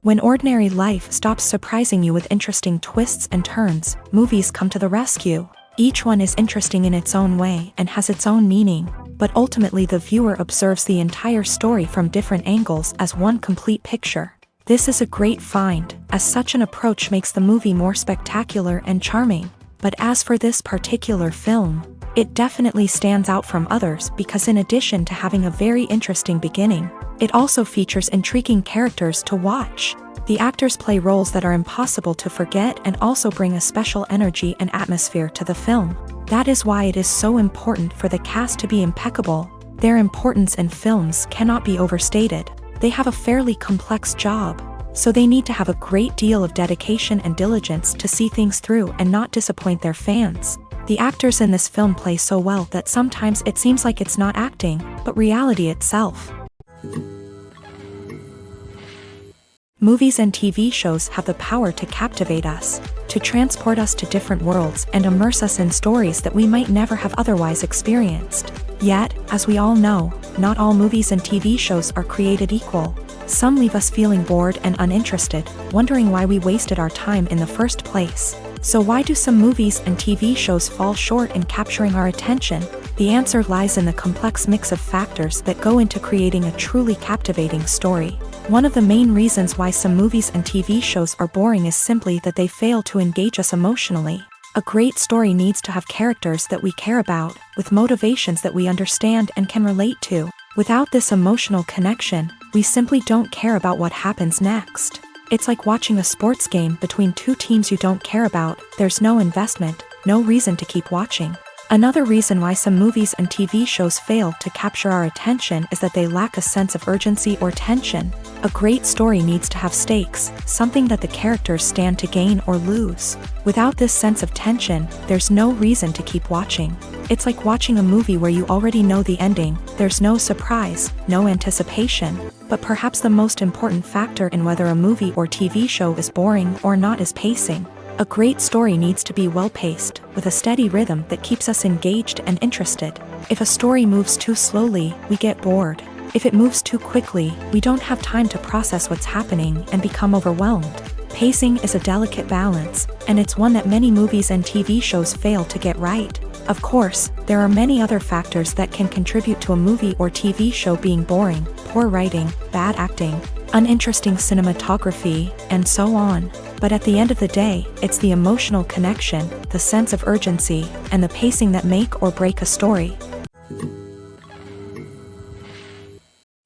When ordinary life stops surprising you with interesting twists and turns, movies come to the rescue. Each one is interesting in its own way and has its own meaning, but ultimately the viewer observes the entire story from different angles as one complete picture. This is a great find, as such an approach makes the movie more spectacular and charming. But as for this particular film, it definitely stands out from others because in addition to having a very interesting beginning, it also features intriguing characters to watch. The actors play roles that are impossible to forget and also bring a special energy and atmosphere to the film. That is why it is so important for the cast to be impeccable. Their importance in films cannot be overstated. They have a fairly complex job, so they need to have a great deal of dedication and diligence to see things through and not disappoint their fans. The actors in this film play so well that sometimes it seems like it's not acting, but reality itself. Movies and TV shows have the power to captivate us, to transport us to different worlds and immerse us in stories that we might never have otherwise experienced. Yet, as we all know, not all movies and TV shows are created equal. Some leave us feeling bored and uninterested, wondering why we wasted our time in the first place. So why do some movies and TV shows fall short in capturing our attention? The answer lies in the complex mix of factors that go into creating a truly captivating story. One of the main reasons why some movies and TV shows are boring is simply that they fail to engage us emotionally. A great story needs to have characters that we care about, with motivations that we understand and can relate to. Without this emotional connection, we simply don't care about what happens next. It's like watching a sports game between two teams you don't care about. There's no investment, no reason to keep watching. Another reason why some movies and TV shows fail to capture our attention is that they lack a sense of urgency or tension. A great story needs to have stakes, something that the characters stand to gain or lose. Without this sense of tension, there's no reason to keep watching. It's like watching a movie where you already know the ending. There's no surprise, no anticipation. But perhaps the most important factor in whether a movie or TV show is boring or not is pacing. A great story needs to be well-paced, with a steady rhythm that keeps us engaged and interested. If a story moves too slowly, we get bored. If it moves too quickly, we don't have time to process what's happening and become overwhelmed. Pacing is a delicate balance, and it's one that many movies and TV shows fail to get right. Of course, there are many other factors that can contribute to a movie or TV show being boring: poor writing, bad acting, uninteresting cinematography, and so on. But at the end of the day, it's the emotional connection, the sense of urgency, and the pacing that make or break a story.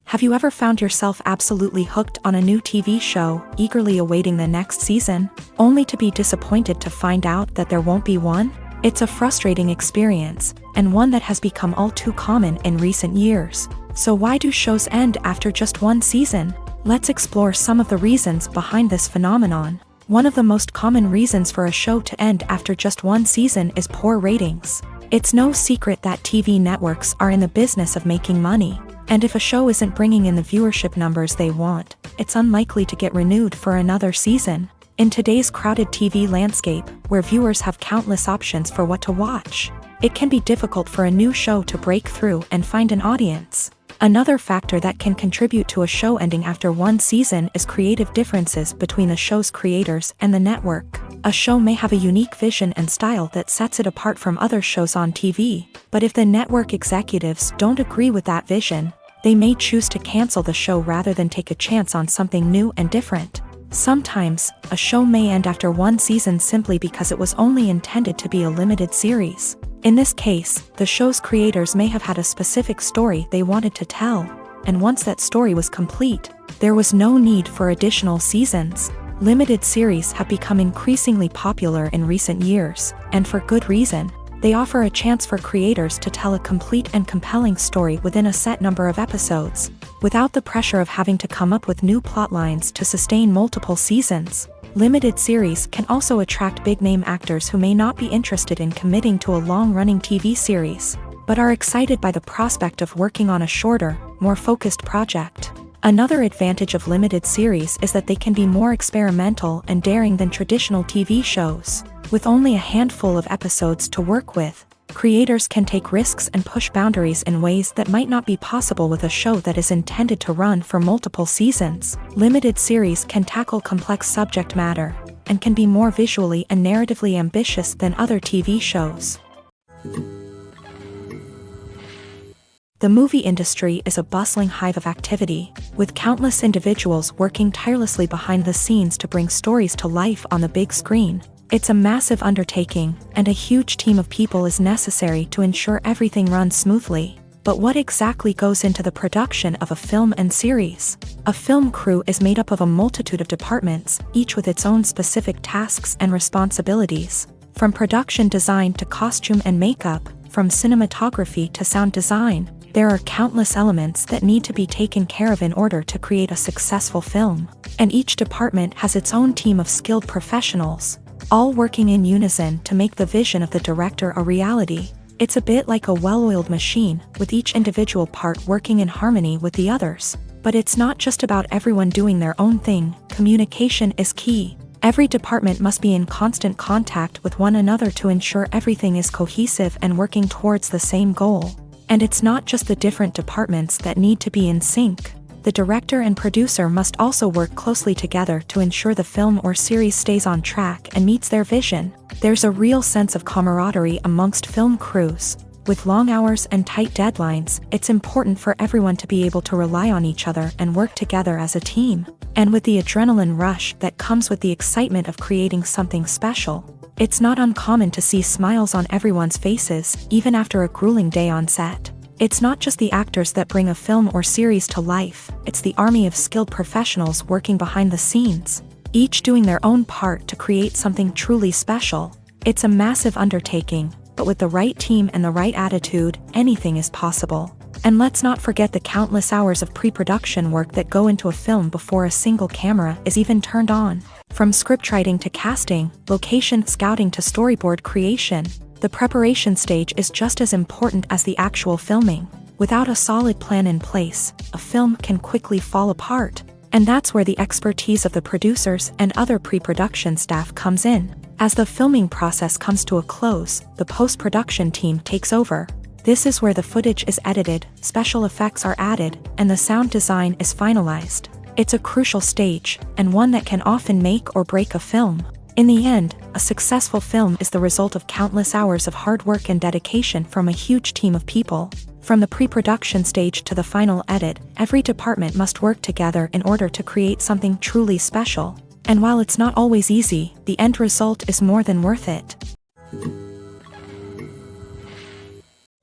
Have you ever found yourself absolutely hooked on a new TV show, eagerly awaiting the next season, only to be disappointed to find out that there won't be one? It's a frustrating experience, and one that has become all too common in recent years. So why do shows end after just one season? Let's explore some of the reasons behind this phenomenon. One of the most common reasons for a show to end after just one season is poor ratings. It's no secret that TV networks are in the business of making money, and if a show isn't bringing in the viewership numbers they want, it's unlikely to get renewed for another season. In today's crowded TV landscape, where viewers have countless options for what to watch, it can be difficult for a new show to break through and find an audience. Another factor that can contribute to a show ending after one season is creative differences between the show's creators and the network. A show may have a unique vision and style that sets it apart from other shows on TV, but if the network executives don't agree with that vision, they may choose to cancel the show rather than take a chance on something new and different. Sometimes, a show may end after one season simply because it was only intended to be a limited series. In this case, the show's creators may have had a specific story they wanted to tell, and once that story was complete, there was no need for additional seasons. Limited series have become increasingly popular in recent years, and for good reason. They offer a chance for creators to tell a complete and compelling story within a set number of episodes, without the pressure of having to come up with new plotlines to sustain multiple seasons. Limited series can also attract big-name actors who may not be interested in committing to a long-running TV series, but are excited by the prospect of working on a shorter, more focused project. Another advantage of limited series is that they can be more experimental and daring than traditional TV shows. With only a handful of episodes to work with, Creators can take risks and push boundaries in ways that might not be possible with a show that is intended to run for multiple seasons. Limited series can tackle complex subject matter and can be more visually and narratively ambitious than other TV shows. The movie industry is a bustling hive of activity, with countless individuals working tirelessly behind the scenes to bring stories to life on the big screen. It's a massive undertaking, and a huge team of people is necessary to ensure everything runs smoothly. But what exactly goes into the production of a film and series? A film crew is made up of a multitude of departments, each with its own specific tasks and responsibilities. From production design to costume and makeup, from cinematography to sound design, there are countless elements that need to be taken care of in order to create a successful film. And each department has its own team of skilled professionals, all working in unison to make the vision of the director a reality. It's a bit like a well-oiled machine, with each individual part working in harmony with the others. But it's not just about everyone doing their own thing. Communication is key. Every department must be in constant contact with one another to ensure everything is cohesive and working towards the same goal. And it's not just the different departments that need to be in sync. The director and producer must also work closely together to ensure the film or series stays on track and meets their vision. There's a real sense of camaraderie amongst film crews. With long hours and tight deadlines, it's important for everyone to be able to rely on each other and work together as a team. And with the adrenaline rush that comes with the excitement of creating something special, it's not uncommon to see smiles on everyone's faces, even after a grueling day on set. It's not just the actors that bring a film or series to life, it's the army of skilled professionals working behind the scenes, each doing their own part to create something truly special. It's a massive undertaking, but with the right team and the right attitude, anything is possible. And let's not forget the countless hours of pre-production work that go into a film before a single camera is even turned on. From scriptwriting to casting, location scouting to storyboard creation, the preparation stage is just as important as the actual filming. Without a solid plan in place, a film can quickly fall apart. And that's where the expertise of the producers and other pre-production staff comes in. As the filming process comes to a close, the post-production team takes over. This is where the footage is edited, special effects are added, and the sound design is finalized. It's a crucial stage, and one that can often make or break a film. In the end, a successful film is the result of countless hours of hard work and dedication from a huge team of people. From the pre-production stage to the final edit, every department must work together in order to create something truly special. And while it's not always easy, the end result is more than worth it.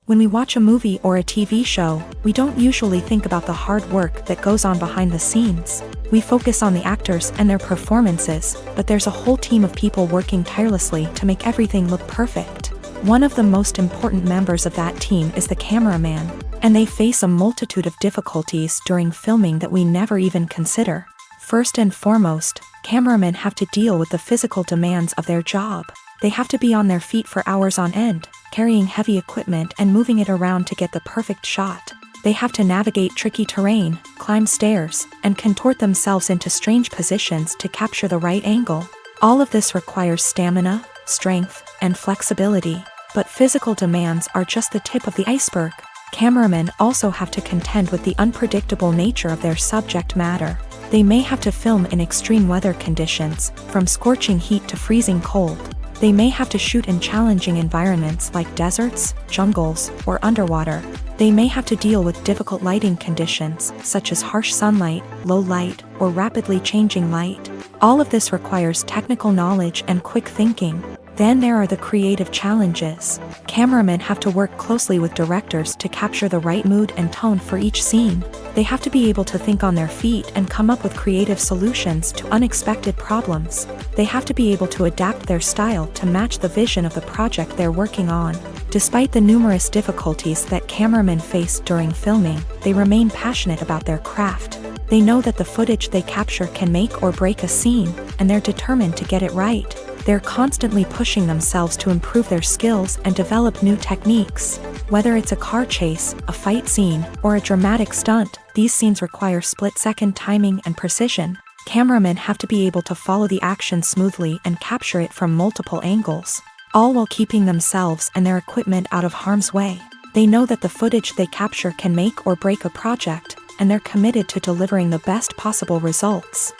When we watch a movie or a TV show, we don't usually think about the hard work that goes on behind the scenes. We focus on the actors and their performances, but there's a whole team of people working tirelessly to make everything look perfect. One of the most important members of that team is the cameraman, and they face a multitude of difficulties during filming that we never even consider. First and foremost, cameramen have to deal with the physical demands of their job. They have to be on their feet for hours on end, carrying heavy equipment and moving it around to get the perfect shot. They have to navigate tricky terrain, climb stairs, and contort themselves into strange positions to capture the right angle. All of this requires stamina, strength, and flexibility. But physical demands are just the tip of the iceberg. Cameramen also have to contend with the unpredictable nature of their subject matter. They may have to film in extreme weather conditions, from scorching heat to freezing cold. They may have to shoot in challenging environments like deserts, jungles, or underwater. They may have to deal with difficult lighting conditions, such as harsh sunlight, low light, or rapidly changing light. All of this requires technical knowledge and quick thinking. Then there are the creative challenges. Cameramen have to work closely with directors to capture the right mood and tone for each scene. They have to be able to think on their feet and come up with creative solutions to unexpected problems. They have to be able to adapt their style to match the vision of the project they're working on. Despite the numerous difficulties that cameramen face during filming, they remain passionate about their craft. They know that the footage they capture can make or break a scene, and they're determined to get it right. They're constantly pushing themselves to improve their skills and develop new techniques. Whether it's a car chase, a fight scene, or a dramatic stunt, these scenes require split-second timing and precision. Cameramen have to be able to follow the action smoothly and capture it from multiple angles. all while keeping themselves and their equipment out of harm's way. They know that the footage they capture can make or break a project, and they're committed to delivering the best possible results.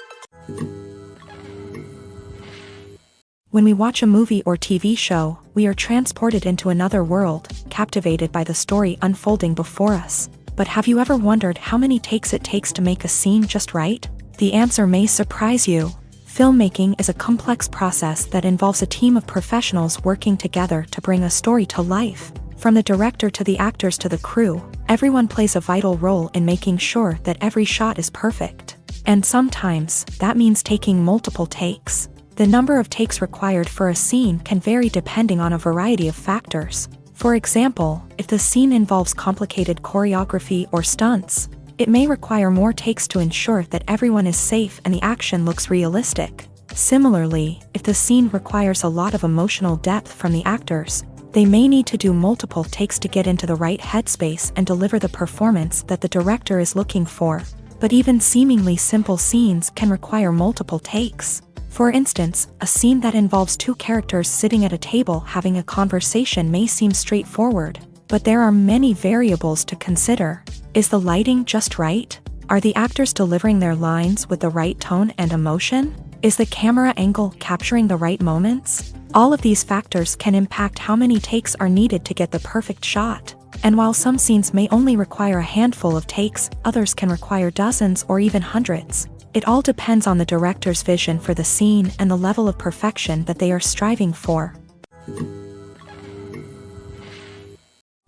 When we watch a movie or TV show, we are transported into another world, captivated by the story unfolding before us. But have you ever wondered how many takes it takes to make a scene just right? The answer may surprise you. Filmmaking is a complex process that involves a team of professionals working together to bring a story to life. From the director to the actors to the crew, everyone plays a vital role in making sure that every shot is perfect. And sometimes, that means taking multiple takes. The number of takes required for a scene can vary depending on a variety of factors. For example, if the scene involves complicated choreography or stunts, it may require more takes to ensure that everyone is safe and the action looks realistic. Similarly, if the scene requires a lot of emotional depth from the actors, they may need to do multiple takes to get into the right headspace and deliver the performance that the director is looking for. But even seemingly simple scenes can require multiple takes. For instance, a scene that involves two characters sitting at a table having a conversation may seem straightforward, but there are many variables to consider. Is the lighting just right? Are the actors delivering their lines with the right tone and emotion? Is the camera angle capturing the right moments? All of these factors can impact how many takes are needed to get the perfect shot. And while some scenes may only require a handful of takes, others can require dozens or even hundreds. It all depends on the director's vision for the scene and the level of perfection that they are striving for.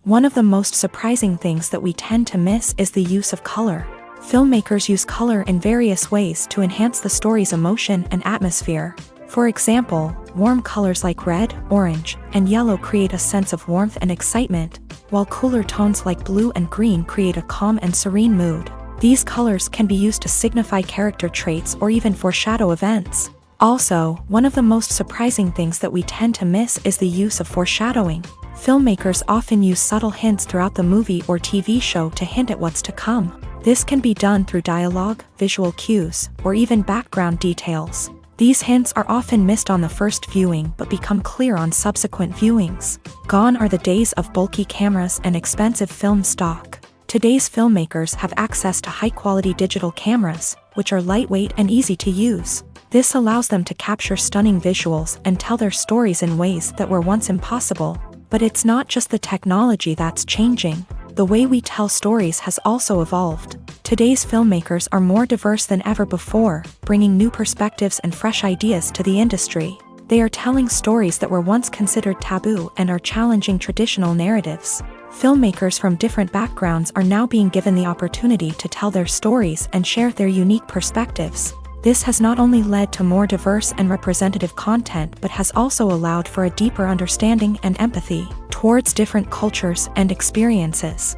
One of the most surprising things that we tend to miss is the use of color. Filmmakers use color in various ways to enhance the story's emotion and atmosphere. For example, warm colors like red, orange, and yellow create a sense of warmth and excitement, while cooler tones like blue and green create a calm and serene mood. These colors can be used to signify character traits or even foreshadow events. Also, one of the most surprising things that we tend to miss is the use of foreshadowing. Filmmakers often use subtle hints throughout the movie or TV show to hint at what's to come. This can be done through dialogue, visual cues, or even background details. These hints are often missed on the first viewing but become clear on subsequent viewings. Gone are the days of bulky cameras and expensive film stock. Today's filmmakers have access to high-quality digital cameras, which are lightweight and easy to use. This allows them to capture stunning visuals and tell their stories in ways that were once impossible. But it's not just the technology that's changing. The way we tell stories has also evolved. Today's filmmakers are more diverse than ever before, bringing new perspectives and fresh ideas to the industry. They are telling stories that were once considered taboo and are challenging traditional narratives. Filmmakers from different backgrounds are now being given the opportunity to tell their stories and share their unique perspectives. This has not only led to more diverse and representative content but has also allowed for a deeper understanding and empathy towards different cultures and experiences.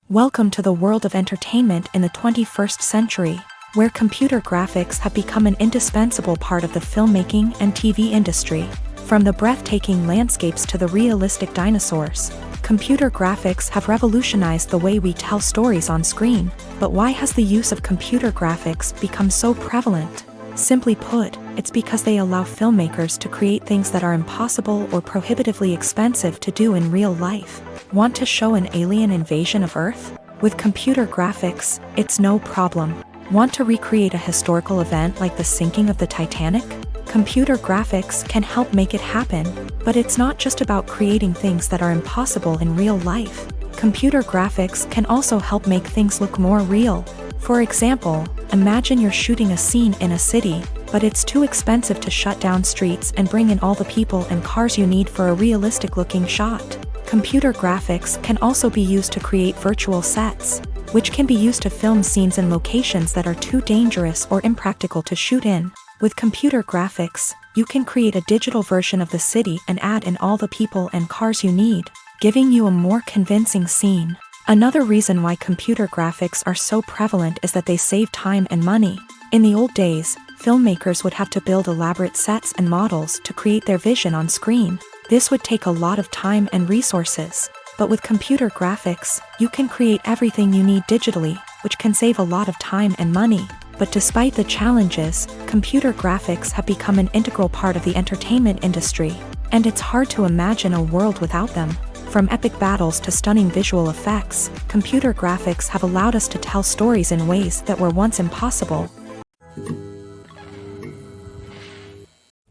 Welcome to the world of entertainment in the 21st century, where computer graphics have become an indispensable part of the filmmaking and TV industry. From the breathtaking landscapes to the realistic dinosaurs, computer graphics have revolutionized the way we tell stories on screen. But why has the use of computer graphics become so prevalent? Simply put, it's because they allow filmmakers to create things that are impossible or prohibitively expensive to do in real life. Want to show an alien invasion of Earth? With computer graphics, it's no problem. Want to recreate a historical event like the sinking of the Titanic? Computer graphics can help make it happen, but it's not just about creating things that are impossible in real life. Computer graphics can also help make things look more real. For example, imagine you're shooting a scene in a city, but it's too expensive to shut down streets and bring in all the people and cars you need for a realistic-looking shot. Computer graphics can also be used to create virtual sets, which can be used to film scenes in locations that are too dangerous or impractical to shoot in. With computer graphics, you can create a digital version of the city and add in all the people and cars you need, giving you a more convincing scene. Another reason why computer graphics are so prevalent is that they save time and money. In the old days, filmmakers would have to build elaborate sets and models to create their vision on screen. This would take a lot of time and resources. But with computer graphics, you can create everything you need digitally, which can save a lot of time and money. But despite the challenges, computer graphics have become an integral part of the entertainment industry, and it's hard to imagine a world without them. From epic battles to stunning visual effects, computer graphics have allowed us to tell stories in ways that were once impossible.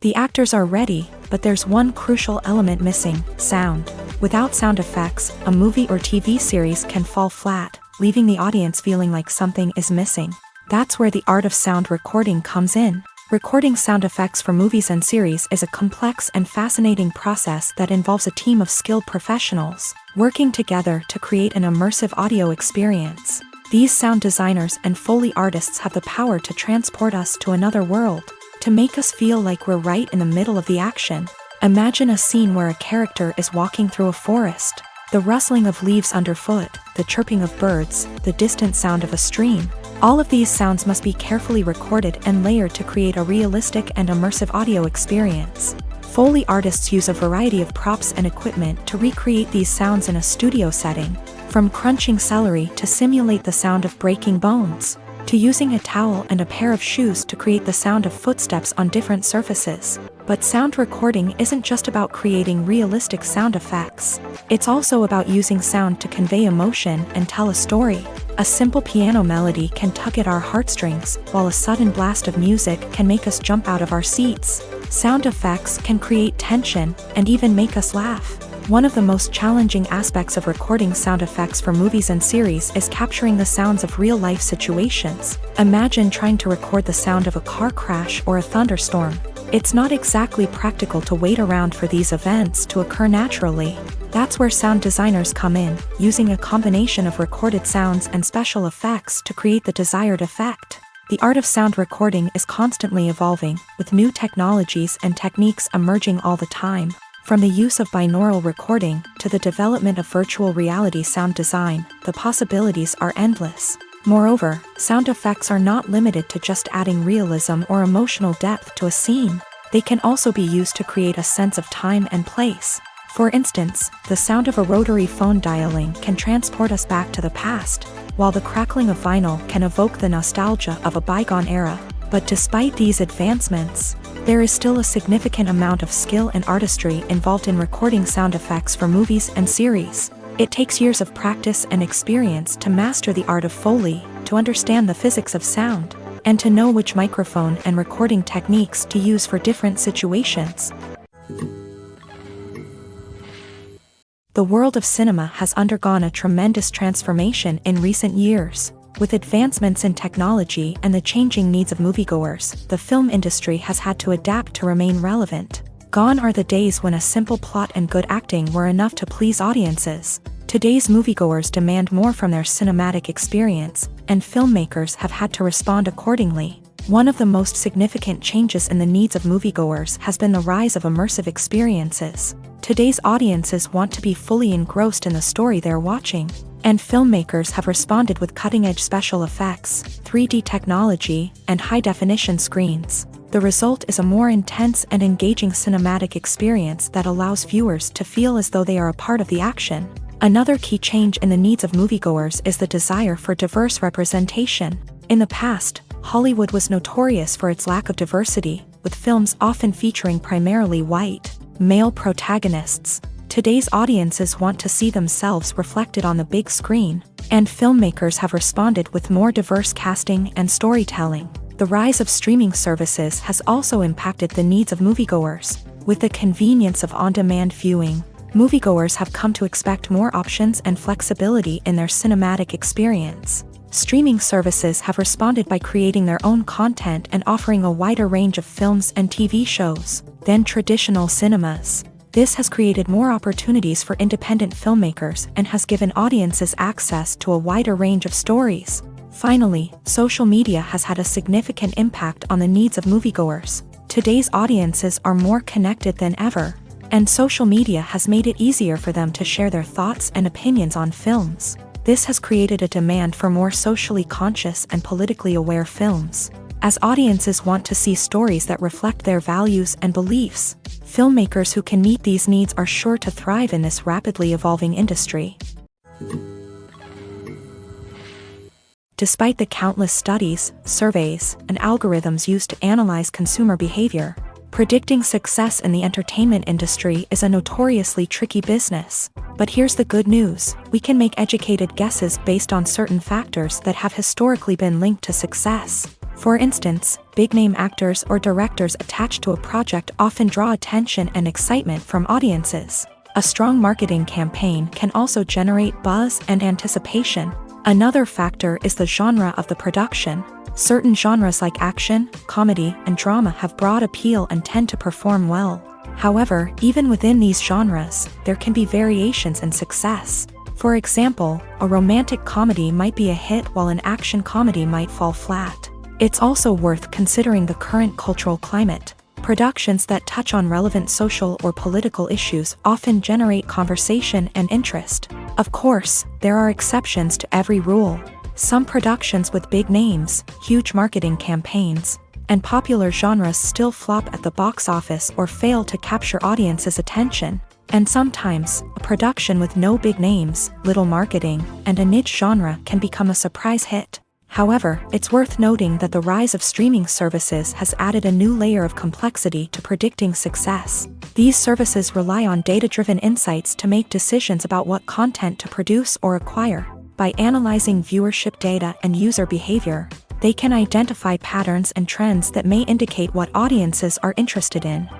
The actors are ready, but there's one crucial element missing: sound. Without sound effects, a movie or TV series can fall flat, leaving the audience feeling like something is missing. That's where the art of sound recording comes in. Recording sound effects for movies and series is a complex and fascinating process that involves a team of skilled professionals working together to create an immersive audio experience. These sound designers and Foley artists have the power to transport us to another world, to make us feel like we're right in the middle of the action. Imagine a scene where a character is walking through a forest. The rustling of leaves underfoot, the chirping of birds, the distant sound of a stream. All of these sounds must be carefully recorded and layered to create a realistic and immersive audio experience. Foley artists use a variety of props and equipment to recreate these sounds in a studio setting, from crunching celery to simulate the sound of breaking bones, to using a towel and a pair of shoes to create the sound of footsteps on different surfaces. But sound recording isn't just about creating realistic sound effects. It's also about using sound to convey emotion and tell a story. A simple piano melody can tug at our heartstrings, while a sudden blast of music can make us jump out of our seats. Sound effects can create tension and even make us laugh. One of the most challenging aspects of recording sound effects for movies and series is capturing the sounds of real-life situations. Imagine trying to record the sound of a car crash or a thunderstorm. It's not exactly practical to wait around for these events to occur naturally. That's where sound designers come in, using a combination of recorded sounds and special effects to create the desired effect. The art of sound recording is constantly evolving, with new technologies and techniques emerging all the time. From the use of binaural recording to the development of virtual reality sound design, the possibilities are endless. Moreover, sound effects are not limited to just adding realism or emotional depth to a scene. They can also be used to create a sense of time and place. For instance, the sound of a rotary phone dialing can transport us back to the past, while the crackling of vinyl can evoke the nostalgia of a bygone era. But despite these advancements, there is still a significant amount of skill and artistry involved in recording sound effects for movies and series. It takes years of practice and experience to master the art of Foley, to understand the physics of sound, and to know which microphone and recording techniques to use for different situations. The world of cinema has undergone a tremendous transformation in recent years. With advancements in technology and the changing needs of moviegoers, the film industry has had to adapt to remain relevant. Gone are the days when a simple plot and good acting were enough to please audiences. Today's moviegoers demand more from their cinematic experience, and filmmakers have had to respond accordingly. One of the most significant changes in the needs of moviegoers has been the rise of immersive experiences. Today's audiences want to be fully engrossed in the story they're watching, and filmmakers have responded with cutting-edge special effects, 3D technology, and high-definition screens. The result is a more intense and engaging cinematic experience that allows viewers to feel as though they are a part of the action. Another key change in the needs of moviegoers is the desire for diverse representation. In the past, Hollywood was notorious for its lack of diversity, with films often featuring primarily white, male protagonists. Today's audiences want to see themselves reflected on the big screen, and filmmakers have responded with more diverse casting and storytelling. The rise of streaming services has also impacted the needs of moviegoers. With the convenience of on-demand viewing, moviegoers have come to expect more options and flexibility in their cinematic experience. Streaming services have responded by creating their own content and offering a wider range of films and TV shows than traditional cinemas. This has created more opportunities for independent filmmakers and has given audiences access to a wider range of stories. Finally, social media has had a significant impact on the needs of moviegoers. Today's audiences are more connected than ever, and social media has made it easier for them to share their thoughts and opinions on films. This has created a demand for more socially conscious and politically aware films. As audiences want to see stories that reflect their values and beliefs, filmmakers who can meet these needs are sure to thrive in this rapidly evolving industry. Despite the countless studies, surveys, and algorithms used to analyze consumer behavior, predicting success in the entertainment industry is a notoriously tricky business. But here's the good news: we can make educated guesses based on certain factors that have historically been linked to success. For instance, big-name actors or directors attached to a project often draw attention and excitement from audiences. A strong marketing campaign can also generate buzz and anticipation. Another factor is the genre of the production. Certain genres like action, comedy, and drama have broad appeal and tend to perform well. However, even within these genres, there can be variations in success. For example, a romantic comedy might be a hit while an action comedy might fall flat. It's also worth considering the current cultural climate. Productions that touch on relevant social or political issues often generate conversation and interest. Of course, there are exceptions to every rule. Some productions with big names, huge marketing campaigns, and popular genres still flop at the box office or fail to capture audiences' attention. And sometimes, a production with no big names, little marketing, and a niche genre can become a surprise hit. However, it's worth noting that the rise of streaming services has added a new layer of complexity to predicting success. These services rely on data-driven insights to make decisions about what content to produce or acquire. By analyzing viewership data and user behavior, they can identify patterns and trends that may indicate what audiences are interested in.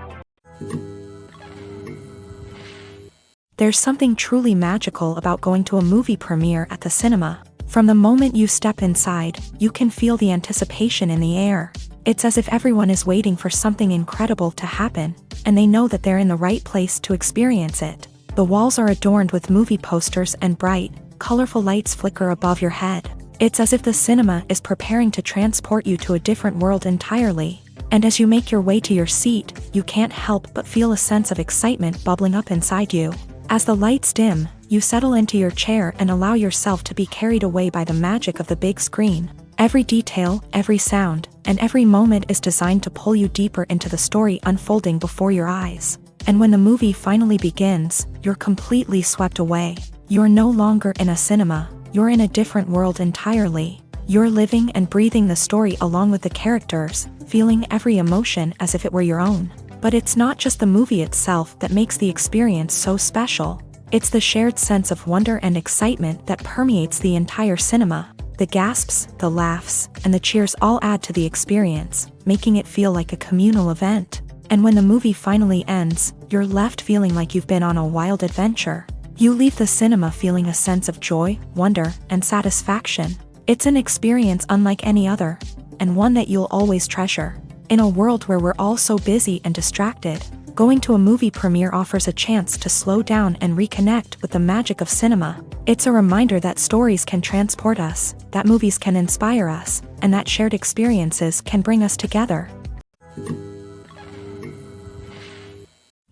There's something truly magical about going to a movie premiere at the cinema. From the moment you step inside, you can feel the anticipation in the air. It's as if everyone is waiting for something incredible to happen, and they know that they're in the right place to experience it. The walls are adorned with movie posters and bright, colorful lights flicker above your head. It's as if the cinema is preparing to transport you to a different world entirely. And as you make your way to your seat, you can't help but feel a sense of excitement bubbling up inside you. As the lights dim, you settle into your chair and allow yourself to be carried away by the magic of the big screen. Every detail, every sound, and every moment is designed to pull you deeper into the story unfolding before your eyes. And when the movie finally begins, you're completely swept away. You're no longer in a cinema, you're in a different world entirely. You're living and breathing the story along with the characters, feeling every emotion as if it were your own. But it's not just the movie itself that makes the experience so special. It's the shared sense of wonder and excitement that permeates the entire cinema. The gasps, the laughs, and the cheers all add to the experience, making it feel like a communal event. And when the movie finally ends, you're left feeling like you've been on a wild adventure. You leave the cinema feeling a sense of joy, wonder, and satisfaction. It's an experience unlike any other, and one that you'll always treasure. In a world where we're all so busy and distracted, going to a movie premiere offers a chance to slow down and reconnect with the magic of cinema. It's a reminder that stories can transport us, that movies can inspire us, and that shared experiences can bring us together.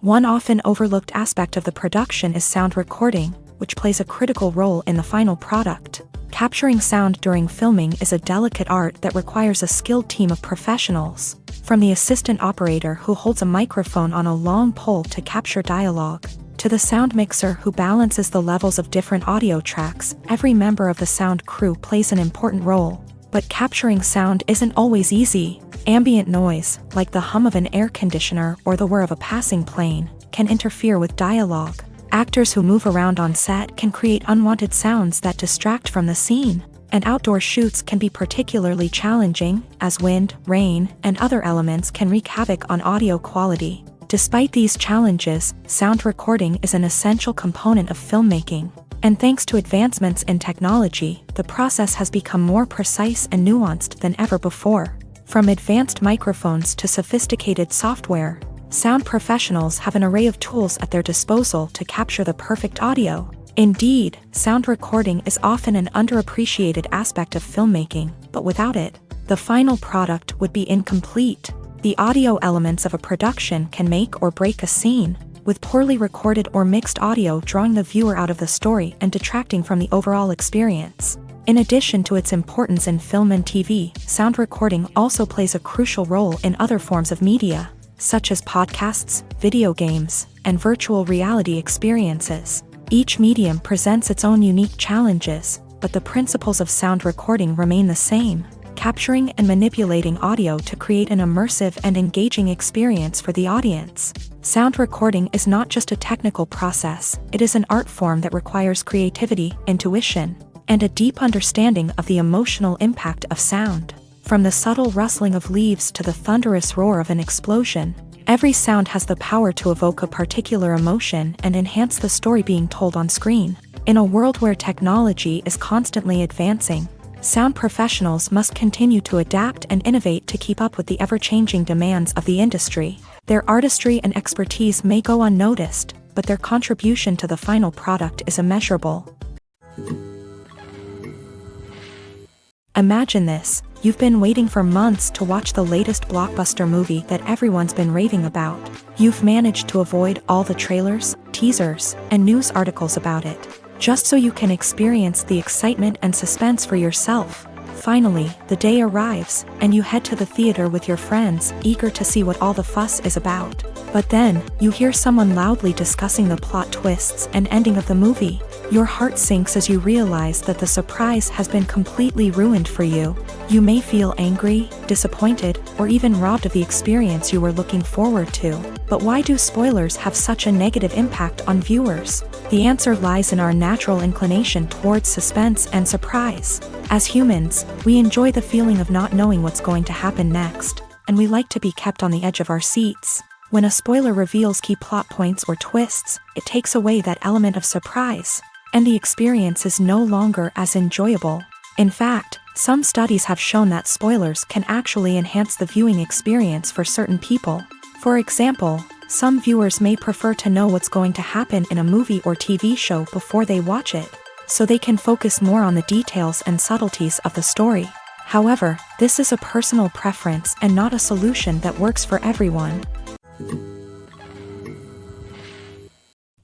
One often overlooked aspect of the production is sound recording, which plays a critical role in the final product. Capturing sound during filming is a delicate art that requires a skilled team of professionals. From the assistant operator who holds a microphone on a long pole to capture dialogue, to the sound mixer who balances the levels of different audio tracks, every member of the sound crew plays an important role. But capturing sound isn't always easy. Ambient noise, like the hum of an air conditioner or the whir of a passing plane, can interfere with dialogue. Actors who move around on set can create unwanted sounds that distract from the scene. And outdoor shoots can be particularly challenging, as wind, rain, and other elements can wreak havoc on audio quality. Despite these challenges, sound recording is an essential component of filmmaking. And thanks to advancements in technology, the process has become more precise and nuanced than ever before. From advanced microphones to sophisticated software, sound professionals have an array of tools at their disposal to capture the perfect audio. Indeed, sound recording is often an underappreciated aspect of filmmaking, but without it, the final product would be incomplete. The audio elements of a production can make or break a scene, with poorly recorded or mixed audio drawing the viewer out of the story and detracting from the overall experience. In addition to its importance in film and TV, sound recording also plays a crucial role in other forms of media, such as podcasts, video games, and virtual reality experiences. Each medium presents its own unique challenges, but the principles of sound recording remain the same, capturing and manipulating audio to create an immersive and engaging experience for the audience. Sound recording is not just a technical process, it is an art form that requires creativity, intuition, and a deep understanding of the emotional impact of sound. From the subtle rustling of leaves to the thunderous roar of an explosion, every sound has the power to evoke a particular emotion and enhance the story being told on screen. In a world where technology is constantly advancing, sound professionals must continue to adapt and innovate to keep up with the ever-changing demands of the industry. Their artistry and expertise may go unnoticed, but their contribution to the final product is immeasurable. Imagine this: you've been waiting for months to watch the latest blockbuster movie that everyone's been raving about. You've managed to avoid all the trailers, teasers, and news articles about it, just so you can experience the excitement and suspense for yourself. Finally, the day arrives, and you head to the theater with your friends, eager to see what all the fuss is about. But then, you hear someone loudly discussing the plot twists and ending of the movie. Your heart sinks as you realize that the surprise has been completely ruined for you. You may feel angry, disappointed, or even robbed of the experience you were looking forward to. But why do spoilers have such a negative impact on viewers? The answer lies in our natural inclination towards suspense and surprise. As humans, we enjoy the feeling of not knowing what's going to happen next, and we like to be kept on the edge of our seats. When a spoiler reveals key plot points or twists, it takes away that element of surprise, and the experience is no longer as enjoyable. In fact, some studies have shown that spoilers can actually enhance the viewing experience for certain people. For example, some viewers may prefer to know what's going to happen in a movie or TV show before they watch it, so they can focus more on the details and subtleties of the story. However, this is a personal preference and not a solution that works for everyone.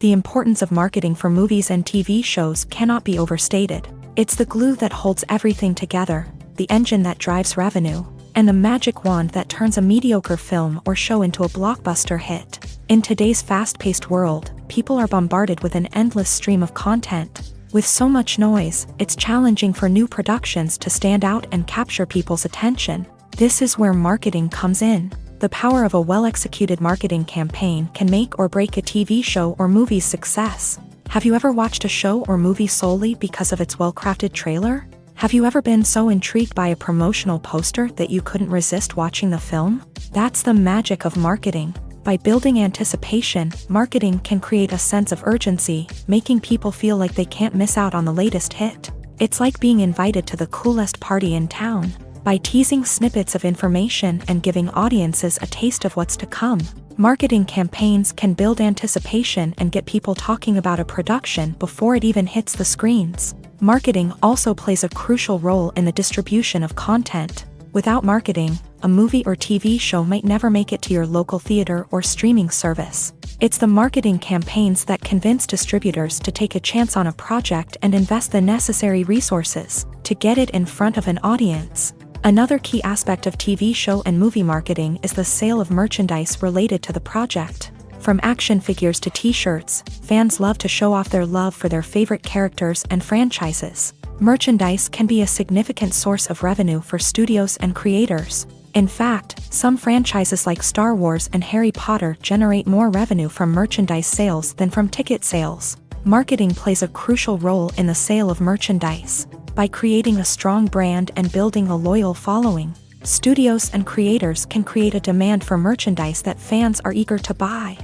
The importance of marketing for movies and TV shows cannot be overstated. It's the glue that holds everything together, the engine that drives revenue, and the magic wand that turns a mediocre film or show into a blockbuster hit. In today's fast-paced world, people are bombarded with an endless stream of content. With so much noise, it's challenging for new productions to stand out and capture people's attention. This is where marketing comes in. The power of a well-executed marketing campaign can make or break a TV show or movie's success. Have you ever watched a show or movie solely because of its well-crafted trailer? Have you ever been so intrigued by a promotional poster that you couldn't resist watching the film? That's the magic of marketing. By building anticipation, marketing can create a sense of urgency, making people feel like they can't miss out on the latest hit. It's like being invited to the coolest party in town. By teasing snippets of information and giving audiences a taste of what's to come, marketing campaigns can build anticipation and get people talking about a production before it even hits the screens. Marketing also plays a crucial role in the distribution of content. Without marketing, a movie or TV show might never make it to your local theater or streaming service. It's the marketing campaigns that convince distributors to take a chance on a project and invest the necessary resources to get it in front of an audience. Another key aspect of TV show and movie marketing is the sale of merchandise related to the project. From action figures to t-shirts, fans love to show off their love for their favorite characters and franchises. Merchandise can be a significant source of revenue for studios and creators. In fact, some franchises like Star Wars and Harry Potter generate more revenue from merchandise sales than from ticket sales. Marketing plays a crucial role in the sale of merchandise. By creating a strong brand and building a loyal following, studios and creators can create a demand for merchandise that fans are eager to buy.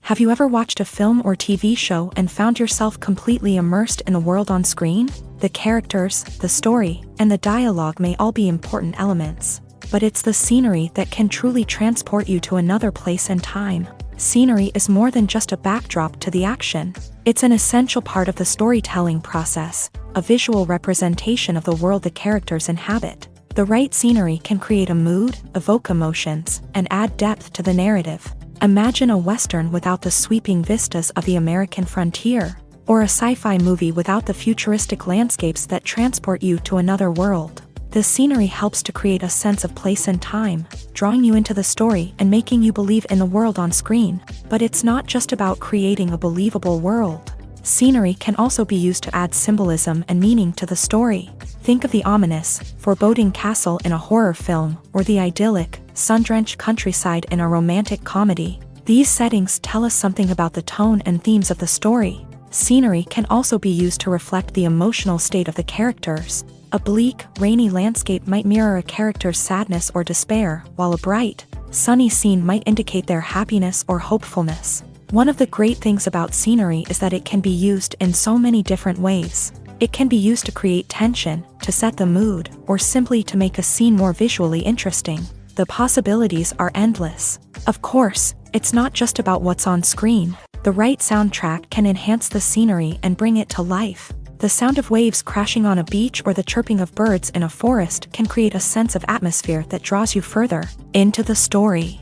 Have you ever watched a film or TV show and found yourself completely immersed in the world on screen? The characters, the story, and the dialogue may all be important elements, but it's the scenery that can truly transport you to another place and time. Scenery is more than just a backdrop to the action. It's an essential part of the storytelling process, a visual representation of the world the characters inhabit. The right scenery can create a mood, evoke emotions, and add depth to the narrative. Imagine a Western without the sweeping vistas of the American frontier, or a sci-fi movie without the futuristic landscapes that transport you to another world. The scenery helps to create a sense of place and time, drawing you into the story and making you believe in the world on screen. But it's not just about creating a believable world. Scenery can also be used to add symbolism and meaning to the story. Think of the ominous, foreboding castle in a horror film, or the idyllic, sun-drenched countryside in a romantic comedy. These settings tell us something about the tone and themes of the story. Scenery can also be used to reflect the emotional state of the characters. A bleak, rainy landscape might mirror a character's sadness or despair, while a bright, sunny scene might indicate their happiness or hopefulness. One of the great things about scenery is that it can be used in so many different ways. It can be used to create tension, to set the mood, or simply to make a scene more visually interesting. The possibilities are endless. Of course, it's not just about what's on screen. The right soundtrack can enhance the scenery and bring it to life. The sound of waves crashing on a beach or the chirping of birds in a forest can create a sense of atmosphere that draws you further into the story.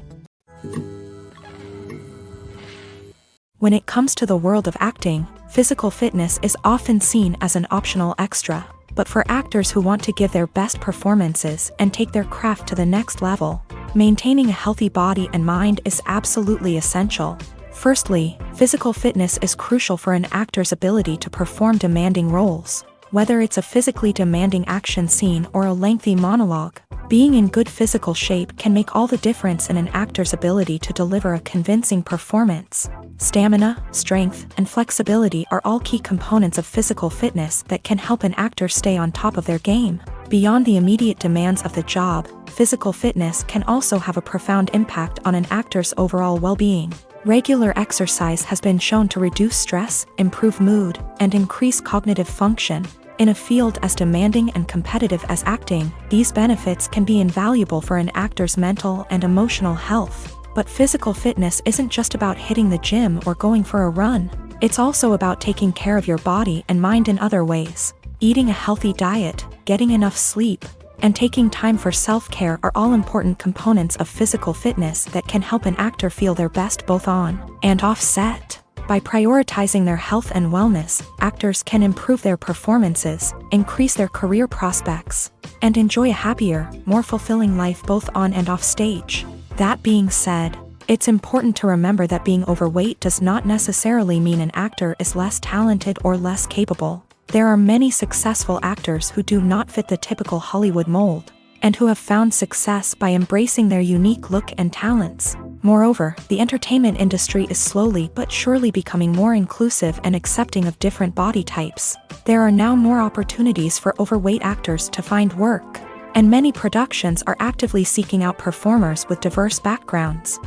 When it comes to the world of acting, physical fitness is often seen as an optional extra. But for actors who want to give their best performances and take their craft to the next level, maintaining a healthy body and mind is absolutely essential. Firstly, physical fitness is crucial for an actor's ability to perform demanding roles. Whether it's a physically demanding action scene or a lengthy monologue, being in good physical shape can make all the difference in an actor's ability to deliver a convincing performance. Stamina, strength, and flexibility are all key components of physical fitness that can help an actor stay on top of their game. Beyond the immediate demands of the job, physical fitness can also have a profound impact on an actor's overall well-being. Regular exercise has been shown to reduce stress, improve mood, and increase cognitive function. In a field as demanding and competitive as acting, these benefits can be invaluable for an actor's mental and emotional health. But physical fitness isn't just about hitting the gym or going for a run. It's also about taking care of your body and mind in other ways. Eating a healthy diet, getting enough sleep, and taking time for self-care are all important components of physical fitness that can help an actor feel their best both on and off set. By prioritizing their health and wellness, actors can improve their performances, increase their career prospects, and enjoy a happier, more fulfilling life both on and off stage. That being said, it's important to remember that being overweight does not necessarily mean an actor is less talented or less capable. There are many successful actors who do not fit the typical Hollywood mold, and who have found success by embracing their unique look and talents. Moreover, the entertainment industry is slowly but surely becoming more inclusive and accepting of different body types. There are now more opportunities for overweight actors to find work, and many productions are actively seeking out performers with diverse backgrounds.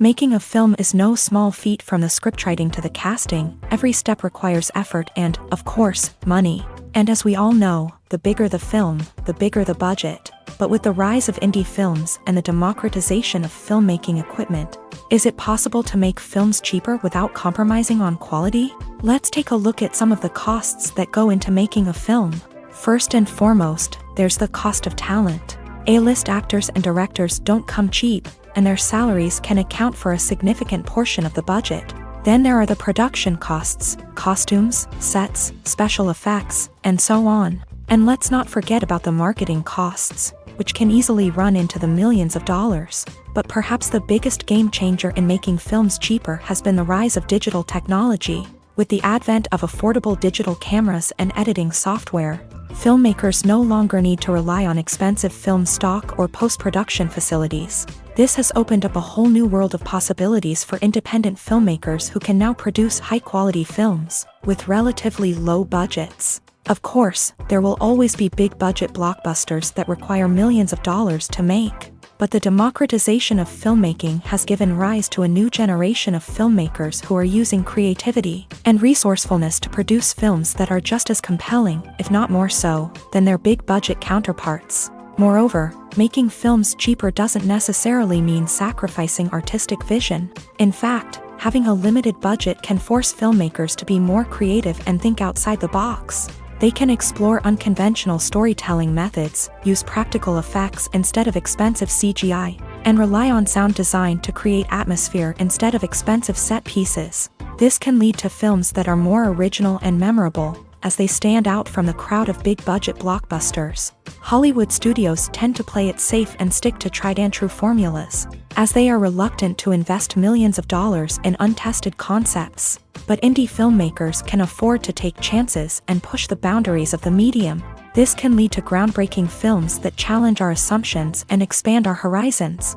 Making a film is no small feat. From the scriptwriting to the casting, every step requires effort and, of course, money. And as we all know, the bigger the film, the bigger the budget. But with the rise of indie films and the democratization of filmmaking equipment, is it possible to make films cheaper without compromising on quality? Let's take a look at some of the costs that go into making a film. First and foremost, there's the cost of talent. A-list actors and directors don't come cheap, and their salaries can account for a significant portion of the budget. Then there are the production costs, costumes, sets, special effects, and so on. And let's not forget about the marketing costs, which can easily run into the millions of dollars. But perhaps the biggest game changer in making films cheaper has been the rise of digital technology. With the advent of affordable digital cameras and editing software, filmmakers no longer need to rely on expensive film stock or post-production facilities. This has opened up a whole new world of possibilities for independent filmmakers who can now produce high-quality films with relatively low budgets. Of course, there will always be big-budget blockbusters that require millions of dollars to make. But the democratization of filmmaking has given rise to a new generation of filmmakers who are using creativity and resourcefulness to produce films that are just as compelling, if not more so, than their big-budget counterparts. Moreover, making films cheaper doesn't necessarily mean sacrificing artistic vision. In fact, having a limited budget can force filmmakers to be more creative and think outside the box. They can explore unconventional storytelling methods, use practical effects instead of expensive CGI, and rely on sound design to create atmosphere instead of expensive set pieces. This can lead to films that are more original and memorable, as they stand out from the crowd of big-budget blockbusters. Hollywood studios tend to play it safe and stick to tried-and-true formulas, as they are reluctant to invest millions of dollars in untested concepts. But indie filmmakers can afford to take chances and push the boundaries of the medium. This can lead to groundbreaking films that challenge our assumptions and expand our horizons.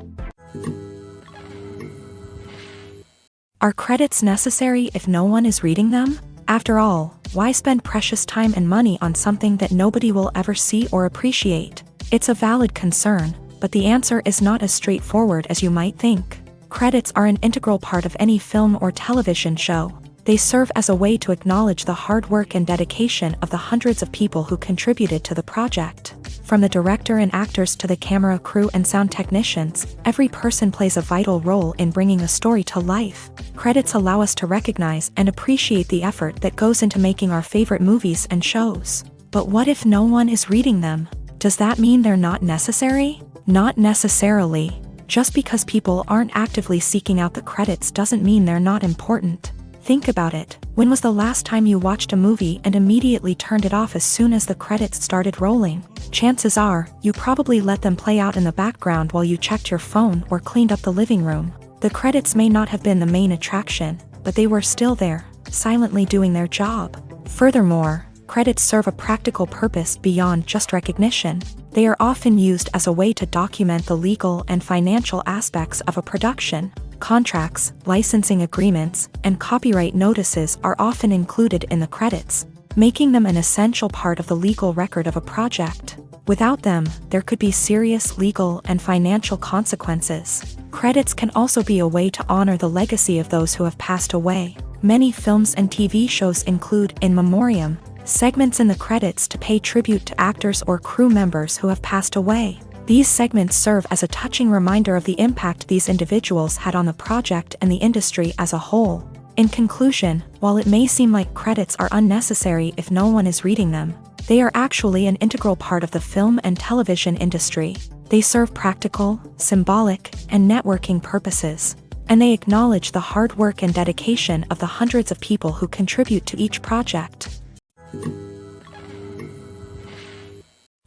Are credits necessary if no one is reading them? After all, why spend precious time and money on something that nobody will ever see or appreciate? It's a valid concern, but the answer is not as straightforward as you might think. Credits are an integral part of any film or television show. They serve as a way to acknowledge the hard work and dedication of the hundreds of people who contributed to the project. From the director and actors to the camera crew and sound technicians, every person plays a vital role in bringing a story to life. Credits allow us to recognize and appreciate the effort that goes into making our favorite movies and shows. But what if no one is reading them? Does that mean they're not necessary? Not necessarily. Just because people aren't actively seeking out the credits doesn't mean they're not important. Think about it. When was the last time you watched a movie and immediately turned it off as soon as the credits started rolling? Chances are, you probably let them play out in the background while you checked your phone or cleaned up the living room. The credits may not have been the main attraction, but they were still there, silently doing their job. Furthermore, credits serve a practical purpose beyond just recognition. They are often used as a way to document the legal and financial aspects of a production. Contracts, licensing agreements, and copyright notices are often included in the credits, making them an essential part of the legal record of a project. Without them, there could be serious legal and financial consequences. Credits can also be a way to honor the legacy of those who have passed away. Many films and TV shows include in memoriam segments in the credits to pay tribute to actors or crew members who have passed away. These segments serve as a touching reminder of the impact these individuals had on the project and the industry as a whole. In conclusion, while it may seem like credits are unnecessary if no one is reading them, they are actually an integral part of the film and television industry. They serve practical, symbolic, and networking purposes, and they acknowledge the hard work and dedication of the hundreds of people who contribute to each project.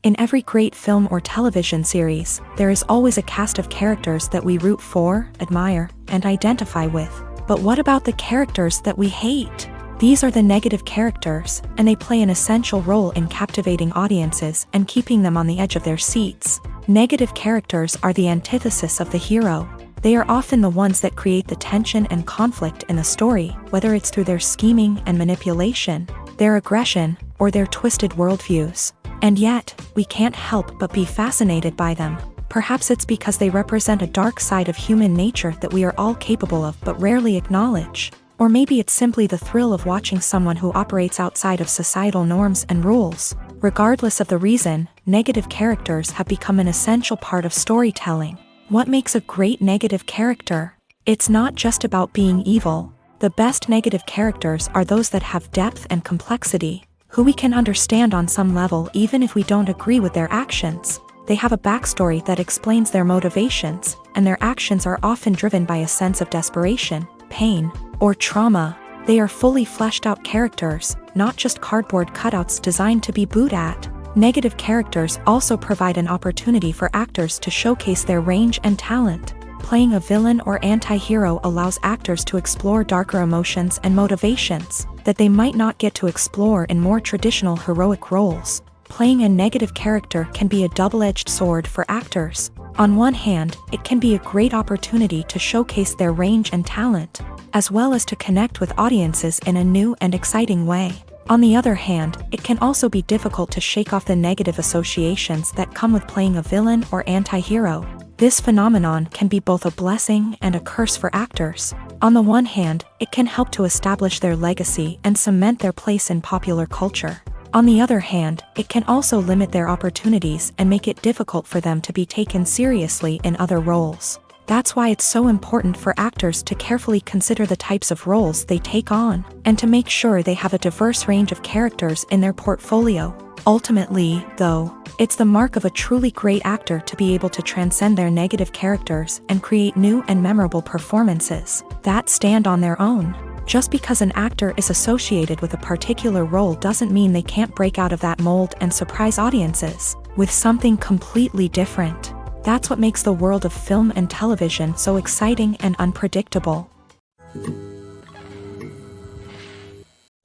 In every great film or television series, there is always a cast of characters that we root for, admire, and identify with. But what about the characters that we hate? These are the negative characters, and they play an essential role in captivating audiences and keeping them on the edge of their seats. Negative characters are the antithesis of the hero. They are often the ones that create the tension and conflict in the story, whether it's through their scheming and manipulation, their aggression, or their twisted worldviews. And yet, we can't help but be fascinated by them. Perhaps it's because they represent a dark side of human nature that we are all capable of but rarely acknowledge. Or maybe it's simply the thrill of watching someone who operates outside of societal norms and rules. Regardless of the reason, negative characters have become an essential part of storytelling. What makes a great negative character? It's not just about being evil. The best negative characters are those that have depth and complexity, who we can understand on some level even if we don't agree with their actions. They have a backstory that explains their motivations, and their actions are often driven by a sense of desperation, pain, or trauma. They are fully fleshed out characters, not just cardboard cutouts designed to be booed at. Negative characters also provide an opportunity for actors to showcase their range and talent. Playing a villain or anti-hero allows actors to explore darker emotions and motivations that they might not get to explore in more traditional heroic roles. Playing a negative character can be a double-edged sword for actors. On one hand, it can be a great opportunity to showcase their range and talent, as well as to connect with audiences in a new and exciting way. On the other hand, it can also be difficult to shake off the negative associations that come with playing a villain or anti-hero. This phenomenon can be both a blessing and a curse for actors. On the one hand, it can help to establish their legacy and cement their place in popular culture. On the other hand, it can also limit their opportunities and make it difficult for them to be taken seriously in other roles. That's why it's so important for actors to carefully consider the types of roles they take on, and to make sure they have a diverse range of characters in their portfolio. Ultimately, though, it's the mark of a truly great actor to be able to transcend their negative characters and create new and memorable performances that stand on their own. Just because an actor is associated with a particular role doesn't mean they can't break out of that mold and surprise audiences with something completely different. That's what makes the world of film and television so exciting and unpredictable.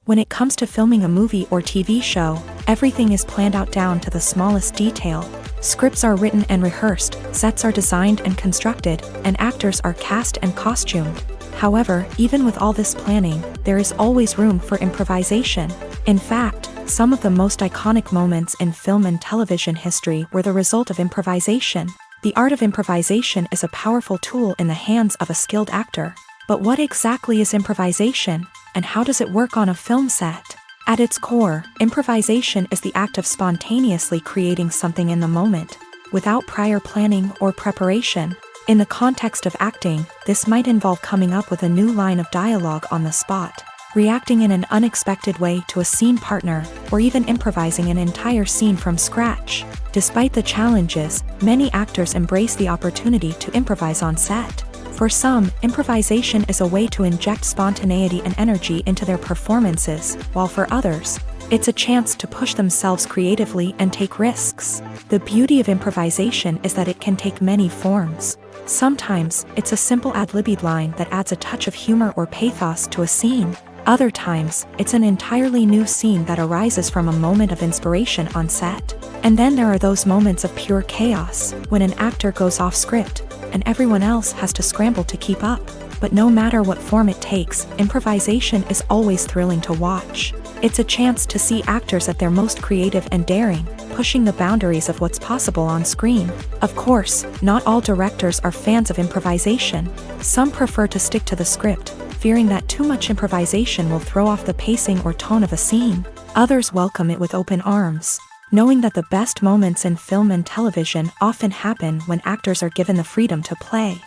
When it comes to filming a movie or TV show, everything is planned out down to the smallest detail. Scripts are written and rehearsed, sets are designed and constructed, and actors are cast and costumed. However, even with all this planning, there is always room for improvisation. In fact, some of the most iconic moments in film and television history were the result of improvisation. The art of improvisation is a powerful tool in the hands of a skilled actor. But what exactly is improvisation, and how does it work on a film set? At its core, improvisation is the act of spontaneously creating something in the moment, without prior planning or preparation. In the context of acting, this might involve coming up with a new line of dialogue on the spot, reacting in an unexpected way to a scene partner, or even improvising an entire scene from scratch. Despite the challenges, many actors embrace the opportunity to improvise on set. For some, improvisation is a way to inject spontaneity and energy into their performances, while for others, it's a chance to push themselves creatively and take risks. The beauty of improvisation is that it can take many forms. Sometimes, it's a simple ad-libbed line that adds a touch of humor or pathos to a scene. Other times, it's an entirely new scene that arises from a moment of inspiration on set. And then there are those moments of pure chaos, when an actor goes off script, and everyone else has to scramble to keep up. But no matter what form it takes, improvisation is always thrilling to watch. It's a chance to see actors at their most creative and daring, pushing the boundaries of what's possible on screen. Of course, not all directors are fans of improvisation. Some prefer to stick to the script, fearing that too much improvisation will throw off the pacing or tone of a scene. Others welcome it with open arms, knowing that the best moments in film and television often happen when actors are given the freedom to play.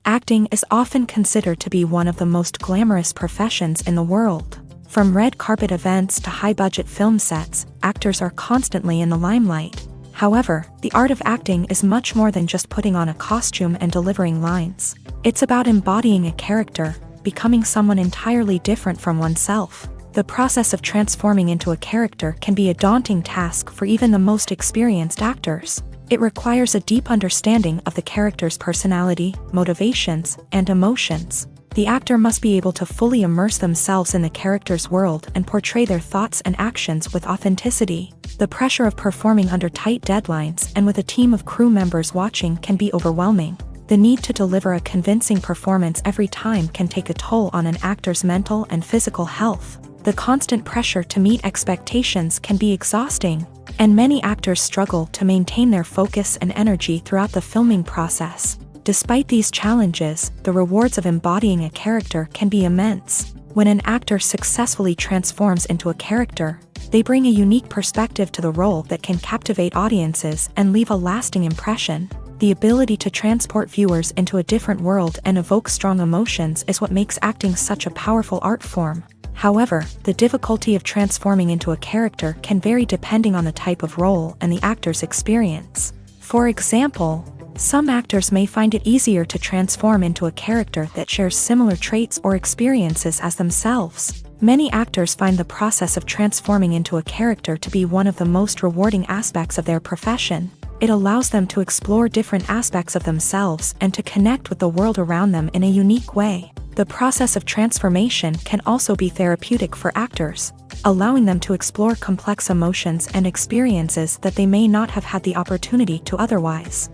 Acting is often considered to be one of the most glamorous professions in the world. From red carpet events to high-budget film sets, actors are constantly in the limelight. However, the art of acting is much more than just putting on a costume and delivering lines. It's about embodying a character, becoming someone entirely different from oneself. The process of transforming into a character can be a daunting task for even the most experienced actors. It requires a deep understanding of the character's personality, motivations, and emotions. The actor must be able to fully immerse themselves in the character's world and portray their thoughts and actions with authenticity. The pressure of performing under tight deadlines and with a team of crew members watching can be overwhelming. The need to deliver a convincing performance every time can take a toll on an actor's mental and physical health. The constant pressure to meet expectations can be exhausting, and many actors struggle to maintain their focus and energy throughout the filming process. Despite these challenges, the rewards of embodying a character can be immense. When an actor successfully transforms into a character, they bring a unique perspective to the role that can captivate audiences and leave a lasting impression. The ability to transport viewers into a different world and evoke strong emotions is what makes acting such a powerful art form. However, the difficulty of transforming into a character can vary depending on the type of role and the actor's experience. For example, some actors may find it easier to transform into a character that shares similar traits or experiences as themselves. Many actors find the process of transforming into a character to be one of the most rewarding aspects of their profession. It allows them to explore different aspects of themselves and to connect with the world around them in a unique way. The process of transformation can also be therapeutic for actors, allowing them to explore complex emotions and experiences that they may not have had the opportunity to otherwise.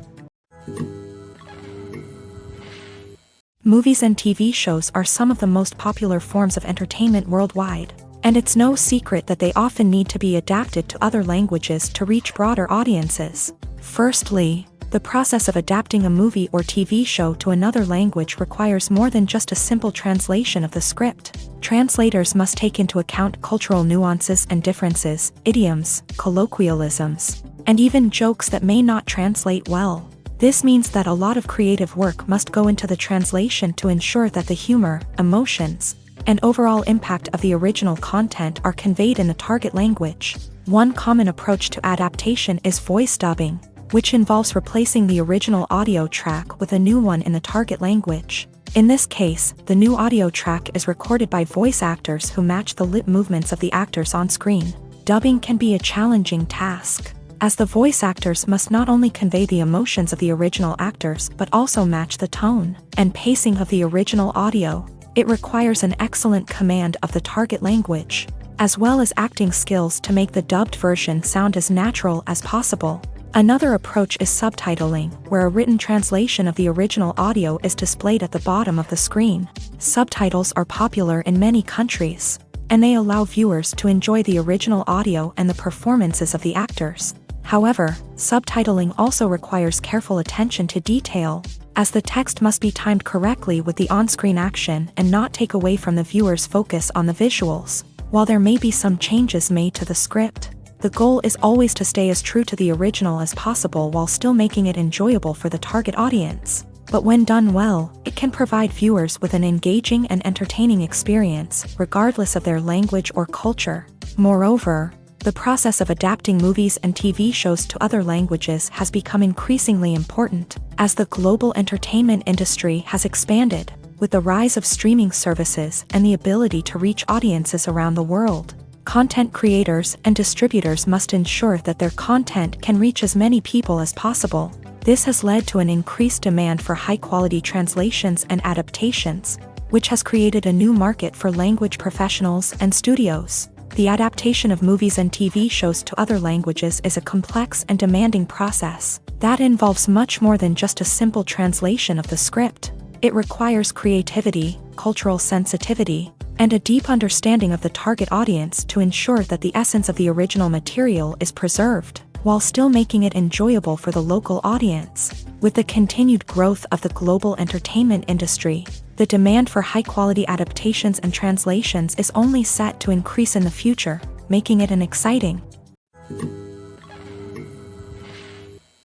Movies and TV shows are some of the most popular forms of entertainment worldwide, and it's no secret that they often need to be adapted to other languages to reach broader audiences. Firstly, the process of adapting a movie or TV show to another language requires more than just a simple translation of the script. Translators must take into account cultural nuances and differences, idioms, colloquialisms, and even jokes that may not translate well. This means that a lot of creative work must go into the translation to ensure that the humor, emotions, and overall impact of the original content are conveyed in the target language. One common approach to adaptation is voice dubbing, which involves replacing the original audio track with a new one in the target language. In this case, the new audio track is recorded by voice actors who match the lip movements of the actors on screen. Dubbing can be a challenging task, as the voice actors must not only convey the emotions of the original actors but also match the tone and pacing of the original audio. It requires an excellent command of the target language, as well as acting skills to make the dubbed version sound as natural as possible. Another approach is subtitling, where a written translation of the original audio is displayed at the bottom of the screen. Subtitles are popular in many countries, and they allow viewers to enjoy the original audio and the performances of the actors. However, subtitling also requires careful attention to detail, as the text must be timed correctly with the on-screen action and not take away from the viewer's focus on the visuals. While there may be some changes made to the script, the goal is always to stay as true to the original as possible while still making it enjoyable for the target audience. But when done well, it can provide viewers with an engaging and entertaining experience, regardless of their language or culture. Moreover, the process of adapting movies and TV shows to other languages has become increasingly important, as the global entertainment industry has expanded, with the rise of streaming services and the ability to reach audiences around the world. Content creators and distributors must ensure that their content can reach as many people as possible. This has led to an increased demand for high-quality translations and adaptations, which has created a new market for language professionals and studios. The adaptation of movies and TV shows to other languages is a complex and demanding process that involves much more than just a simple translation of the script. It requires creativity, cultural sensitivity, and a deep understanding of the target audience to ensure that the essence of the original material is preserved, while still making it enjoyable for the local audience. With the continued growth of the global entertainment industry, the demand for high-quality adaptations and translations is only set to increase in the future, making it an exciting.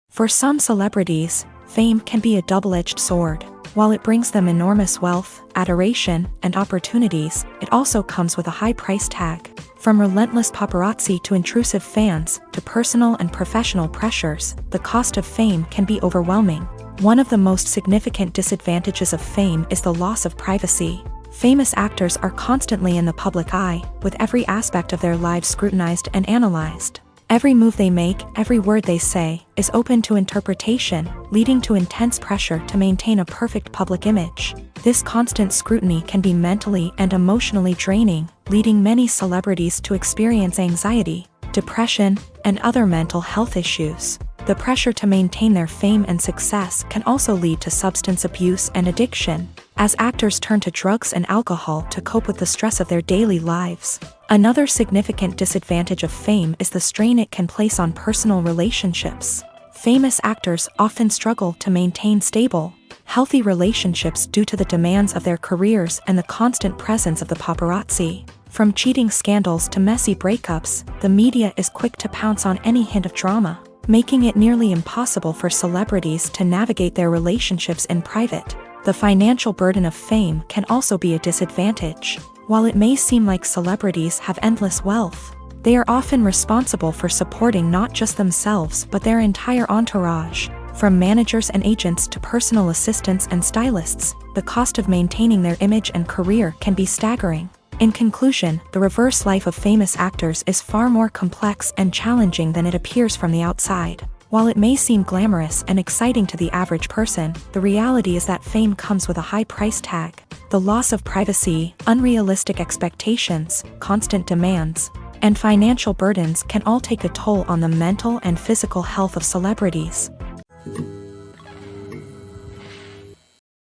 For some celebrities, fame can be a double-edged sword. While it brings them enormous wealth, adoration, and opportunities, it also comes with a high price tag. From relentless paparazzi to intrusive fans, to personal and professional pressures, the cost of fame can be overwhelming. One of the most significant disadvantages of fame is the loss of privacy. Famous actors are constantly in the public eye, with every aspect of their lives scrutinized and analyzed. Every move they make, every word they say, is open to interpretation, leading to intense pressure to maintain a perfect public image. This constant scrutiny can be mentally and emotionally draining, leading many celebrities to experience anxiety, depression, and other mental health issues. The pressure to maintain their fame and success can also lead to substance abuse and addiction, as actors turn to drugs and alcohol to cope with the stress of their daily lives. Another significant disadvantage of fame is the strain it can place on personal relationships. Famous actors often struggle to maintain stable, healthy relationships due to the demands of their careers and the constant presence of the paparazzi. From cheating scandals to messy breakups, the media is quick to pounce on any hint of drama, making it nearly impossible for celebrities to navigate their relationships in private. The financial burden of fame can also be a disadvantage. While it may seem like celebrities have endless wealth, they are often responsible for supporting not just themselves but their entire entourage. From managers and agents to personal assistants and stylists, the cost of maintaining their image and career can be staggering. In conclusion, the reverse life of famous actors is far more complex and challenging than it appears from the outside. While it may seem glamorous and exciting to the average person, the reality is that fame comes with a high price tag. The loss of privacy, unrealistic expectations, constant demands, and financial burdens can all take a toll on the mental and physical health of celebrities.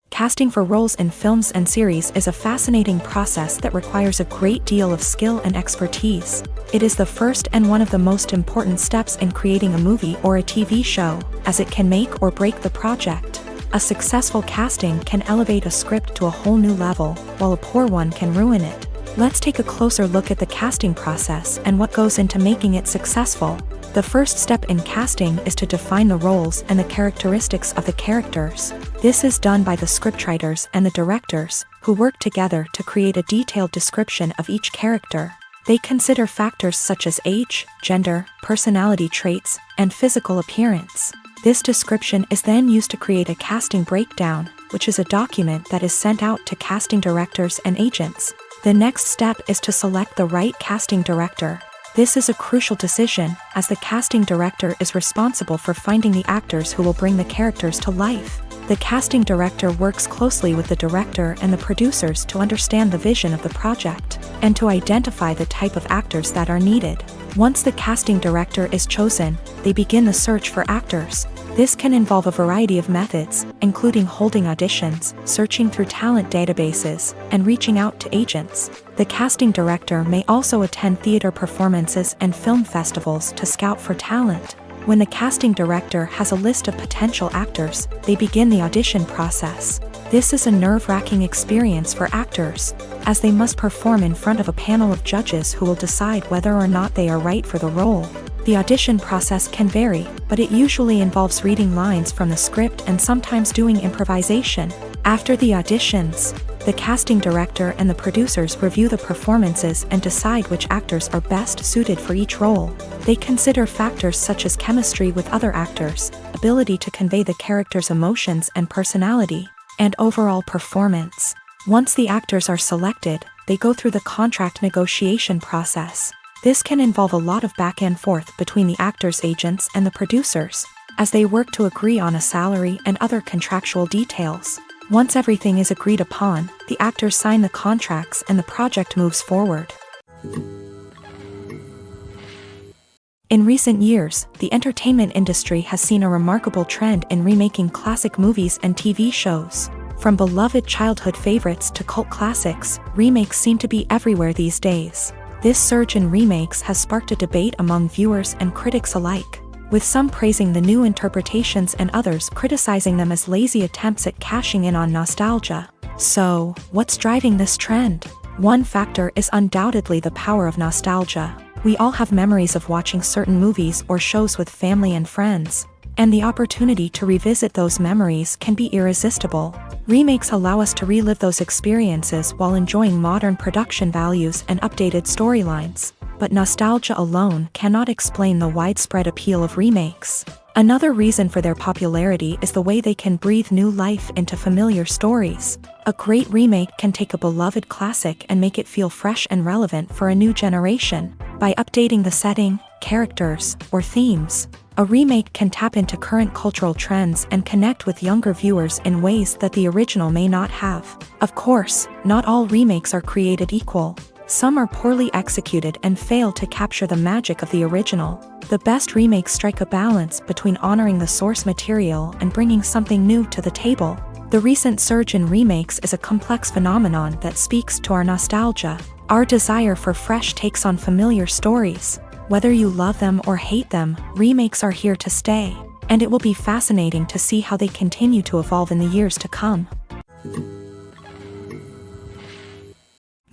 Casting for roles in films and series is a fascinating process that requires a great deal of skill and expertise. It is the first and one of the most important steps in creating a movie or a TV show, as it can make or break the project. A successful casting can elevate a script to a whole new level, while a poor one can ruin it. Let's take a closer look at the casting process and what goes into making it successful. The first step in casting is to define the roles and the characteristics of the characters. This is done by the scriptwriters and the directors, who work together to create a detailed description of each character. They consider factors such as age, gender, personality traits, and physical appearance. This description is then used to create a casting breakdown, which is a document that is sent out to casting directors and agents. The next step is to select the right casting director. This is a crucial decision, as the casting director is responsible for finding the actors who will bring the characters to life. The casting director works closely with the director and the producers to understand the vision of the project, and to identify the type of actors that are needed. Once the casting director is chosen, they begin the search for actors. This can involve a variety of methods, including holding auditions, searching through talent databases, and reaching out to agents. The casting director may also attend theater performances and film festivals to scout for talent. When the casting director has a list of potential actors, they begin the audition process. This is a nerve-wracking experience for actors, as they must perform in front of a panel of judges who will decide whether or not they are right for the role. The audition process can vary, but it usually involves reading lines from the script and sometimes doing improvisation. After the auditions, the casting director and the producers review the performances and decide which actors are best suited for each role. They consider factors such as chemistry with other actors, ability to convey the character's emotions and personality, and overall performance. Once the actors are selected, they go through the contract negotiation process. This can involve a lot of back and forth between the actors' agents and the producers, as they work to agree on a salary and other contractual details. Once everything is agreed upon, the actors sign the contracts and the project moves forward. In recent years, the entertainment industry has seen a remarkable trend in remaking classic movies and TV shows. From beloved childhood favorites to cult classics, remakes seem to be everywhere these days. This surge in remakes has sparked a debate among viewers and critics alike, with some praising the new interpretations and others criticizing them as lazy attempts at cashing in on nostalgia. So, what's driving this trend? One factor is undoubtedly the power of nostalgia. We all have memories of watching certain movies or shows with family and friends, and the opportunity to revisit those memories can be irresistible. Remakes allow us to relive those experiences while enjoying modern production values and updated storylines. But nostalgia alone cannot explain the widespread appeal of remakes. Another reason for their popularity is the way they can breathe new life into familiar stories. A great remake can take a beloved classic and make it feel fresh and relevant for a new generation. By updating the setting, characters, or themes, a remake can tap into current cultural trends and connect with younger viewers in ways that the original may not have. Of course, not all remakes are created equal. Some are poorly executed and fail to capture the magic of the original. The best remakes strike a balance between honoring the source material and bringing something new to the table. The recent surge in remakes is a complex phenomenon that speaks to our nostalgia, our desire for fresh takes on familiar stories. Whether you love them or hate them, remakes are here to stay, and it will be fascinating to see how they continue to evolve in the years to come.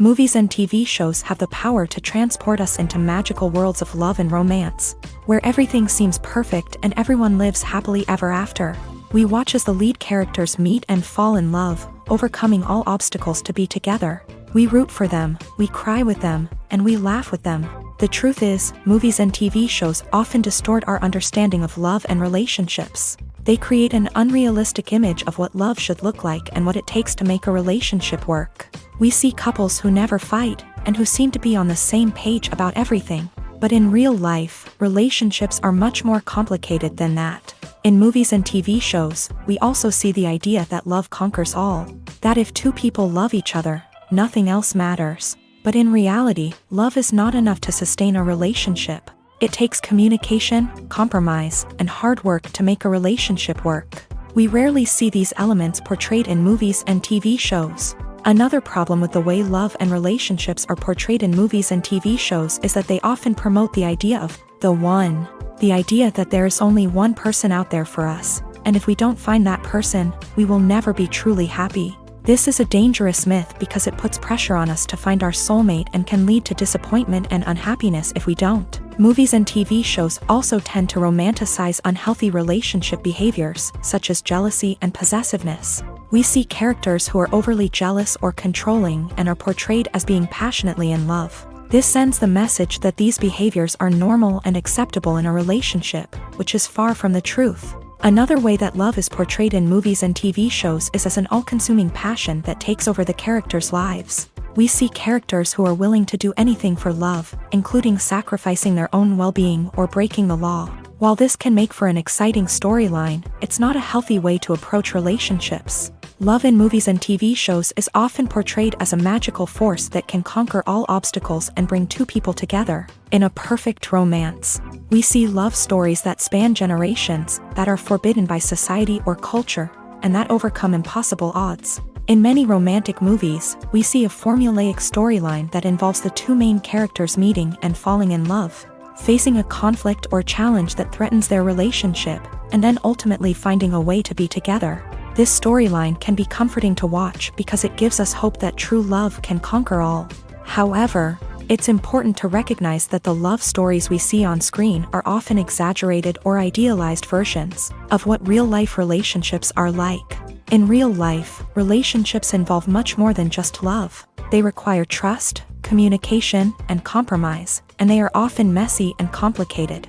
Movies and TV shows have the power to transport us into magical worlds of love and romance, where everything seems perfect and everyone lives happily ever after. We watch as the lead characters meet and fall in love, overcoming all obstacles to be together. We root for them, we cry with them, and we laugh with them. The truth is, movies and TV shows often distort our understanding of love and relationships. They create an unrealistic image of what love should look like and what it takes to make a relationship work. We see couples who never fight, and who seem to be on the same page about everything. But in real life, relationships are much more complicated than that. In movies and TV shows, we also see the idea that love conquers all. That if two people love each other, nothing else matters. But in reality, love is not enough to sustain a relationship. It takes communication, compromise, and hard work to make a relationship work. We rarely see these elements portrayed in movies and TV shows. Another problem with the way love and relationships are portrayed in movies and TV shows is that they often promote the idea of the one. The idea that there is only one person out there for us, and if we don't find that person, we will never be truly happy. This is a dangerous myth because it puts pressure on us to find our soulmate and can lead to disappointment and unhappiness if we don't. Movies and TV shows also tend to romanticize unhealthy relationship behaviors, such as jealousy and possessiveness. We see characters who are overly jealous or controlling and are portrayed as being passionately in love. This sends the message that these behaviors are normal and acceptable in a relationship, which is far from the truth. Another way that love is portrayed in movies and TV shows is as an all-consuming passion that takes over the characters' lives. We see characters who are willing to do anything for love, including sacrificing their own well-being or breaking the law. While this can make for an exciting storyline, it's not a healthy way to approach relationships. Love in movies and TV shows is often portrayed as a magical force that can conquer all obstacles and bring two people together. In a perfect romance, we see love stories that span generations, that are forbidden by society or culture, and that overcome impossible odds. In many romantic movies, we see a formulaic storyline that involves the two main characters meeting and falling in love, facing a conflict or challenge that threatens their relationship, and then ultimately finding a way to be together. This storyline can be comforting to watch because it gives us hope that true love can conquer all. However, it's important to recognize that the love stories we see on screen are often exaggerated or idealized versions of what real-life relationships are like. In real life, relationships involve much more than just love. They require trust, communication, and compromise, and they are often messy and complicated.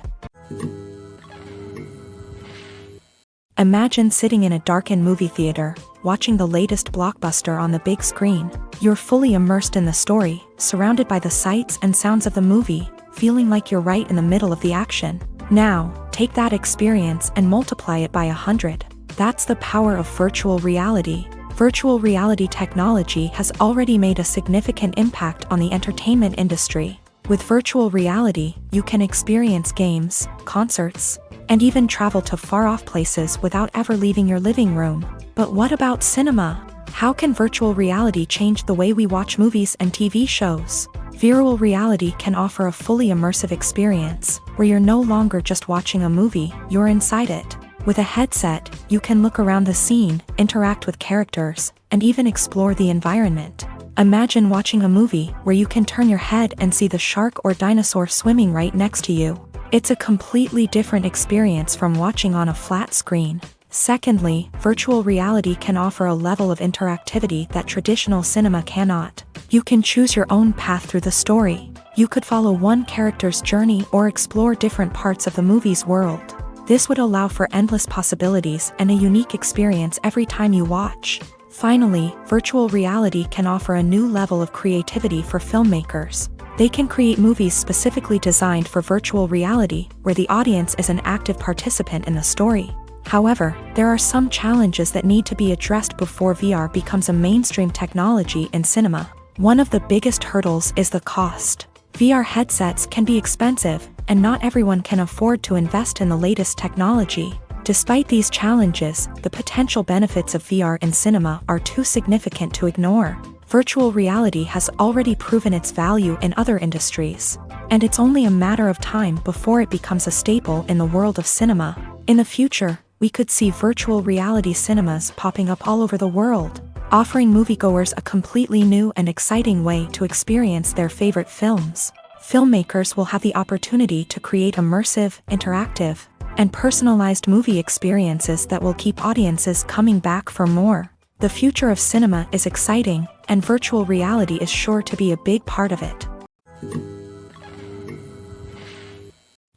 Imagine sitting in a darkened movie theater, watching the latest blockbuster on the big screen. You're fully immersed in the story, surrounded by the sights and sounds of the movie, feeling like you're right in the middle of the action. Now, take that experience and multiply it by 100. That's the power of virtual reality. Virtual reality technology has already made a significant impact on the entertainment industry. With virtual reality, you can experience games, concerts, and even travel to far-off places without ever leaving your living room. But what about cinema? How can virtual reality change the way we watch movies and TV shows? Virtual reality can offer a fully immersive experience, where you're no longer just watching a movie, you're inside it. With a headset, you can look around the scene, interact with characters, and even explore the environment. Imagine watching a movie where you can turn your head and see the shark or dinosaur swimming right next to you. It's a completely different experience from watching on a flat screen. Secondly, virtual reality can offer a level of interactivity that traditional cinema cannot. You can choose your own path through the story. You could follow one character's journey or explore different parts of the movie's world. This would allow for endless possibilities and a unique experience every time you watch. Finally, virtual reality can offer a new level of creativity for filmmakers. They can create movies specifically designed for virtual reality, where the audience is an active participant in the story. However, there are some challenges that need to be addressed before VR becomes a mainstream technology in cinema. One of the biggest hurdles is the cost. VR headsets can be expensive, and not everyone can afford to invest in the latest technology. Despite these challenges, the potential benefits of VR in cinema are too significant to ignore. Virtual reality has already proven its value in other industries, and it's only a matter of time before it becomes a staple in the world of cinema. In the future, we could see virtual reality cinemas popping up all over the world, offering moviegoers a completely new and exciting way to experience their favorite films. Filmmakers will have the opportunity to create immersive, interactive, and personalized movie experiences that will keep audiences coming back for more. The future of cinema is exciting, and virtual reality is sure to be a big part of it.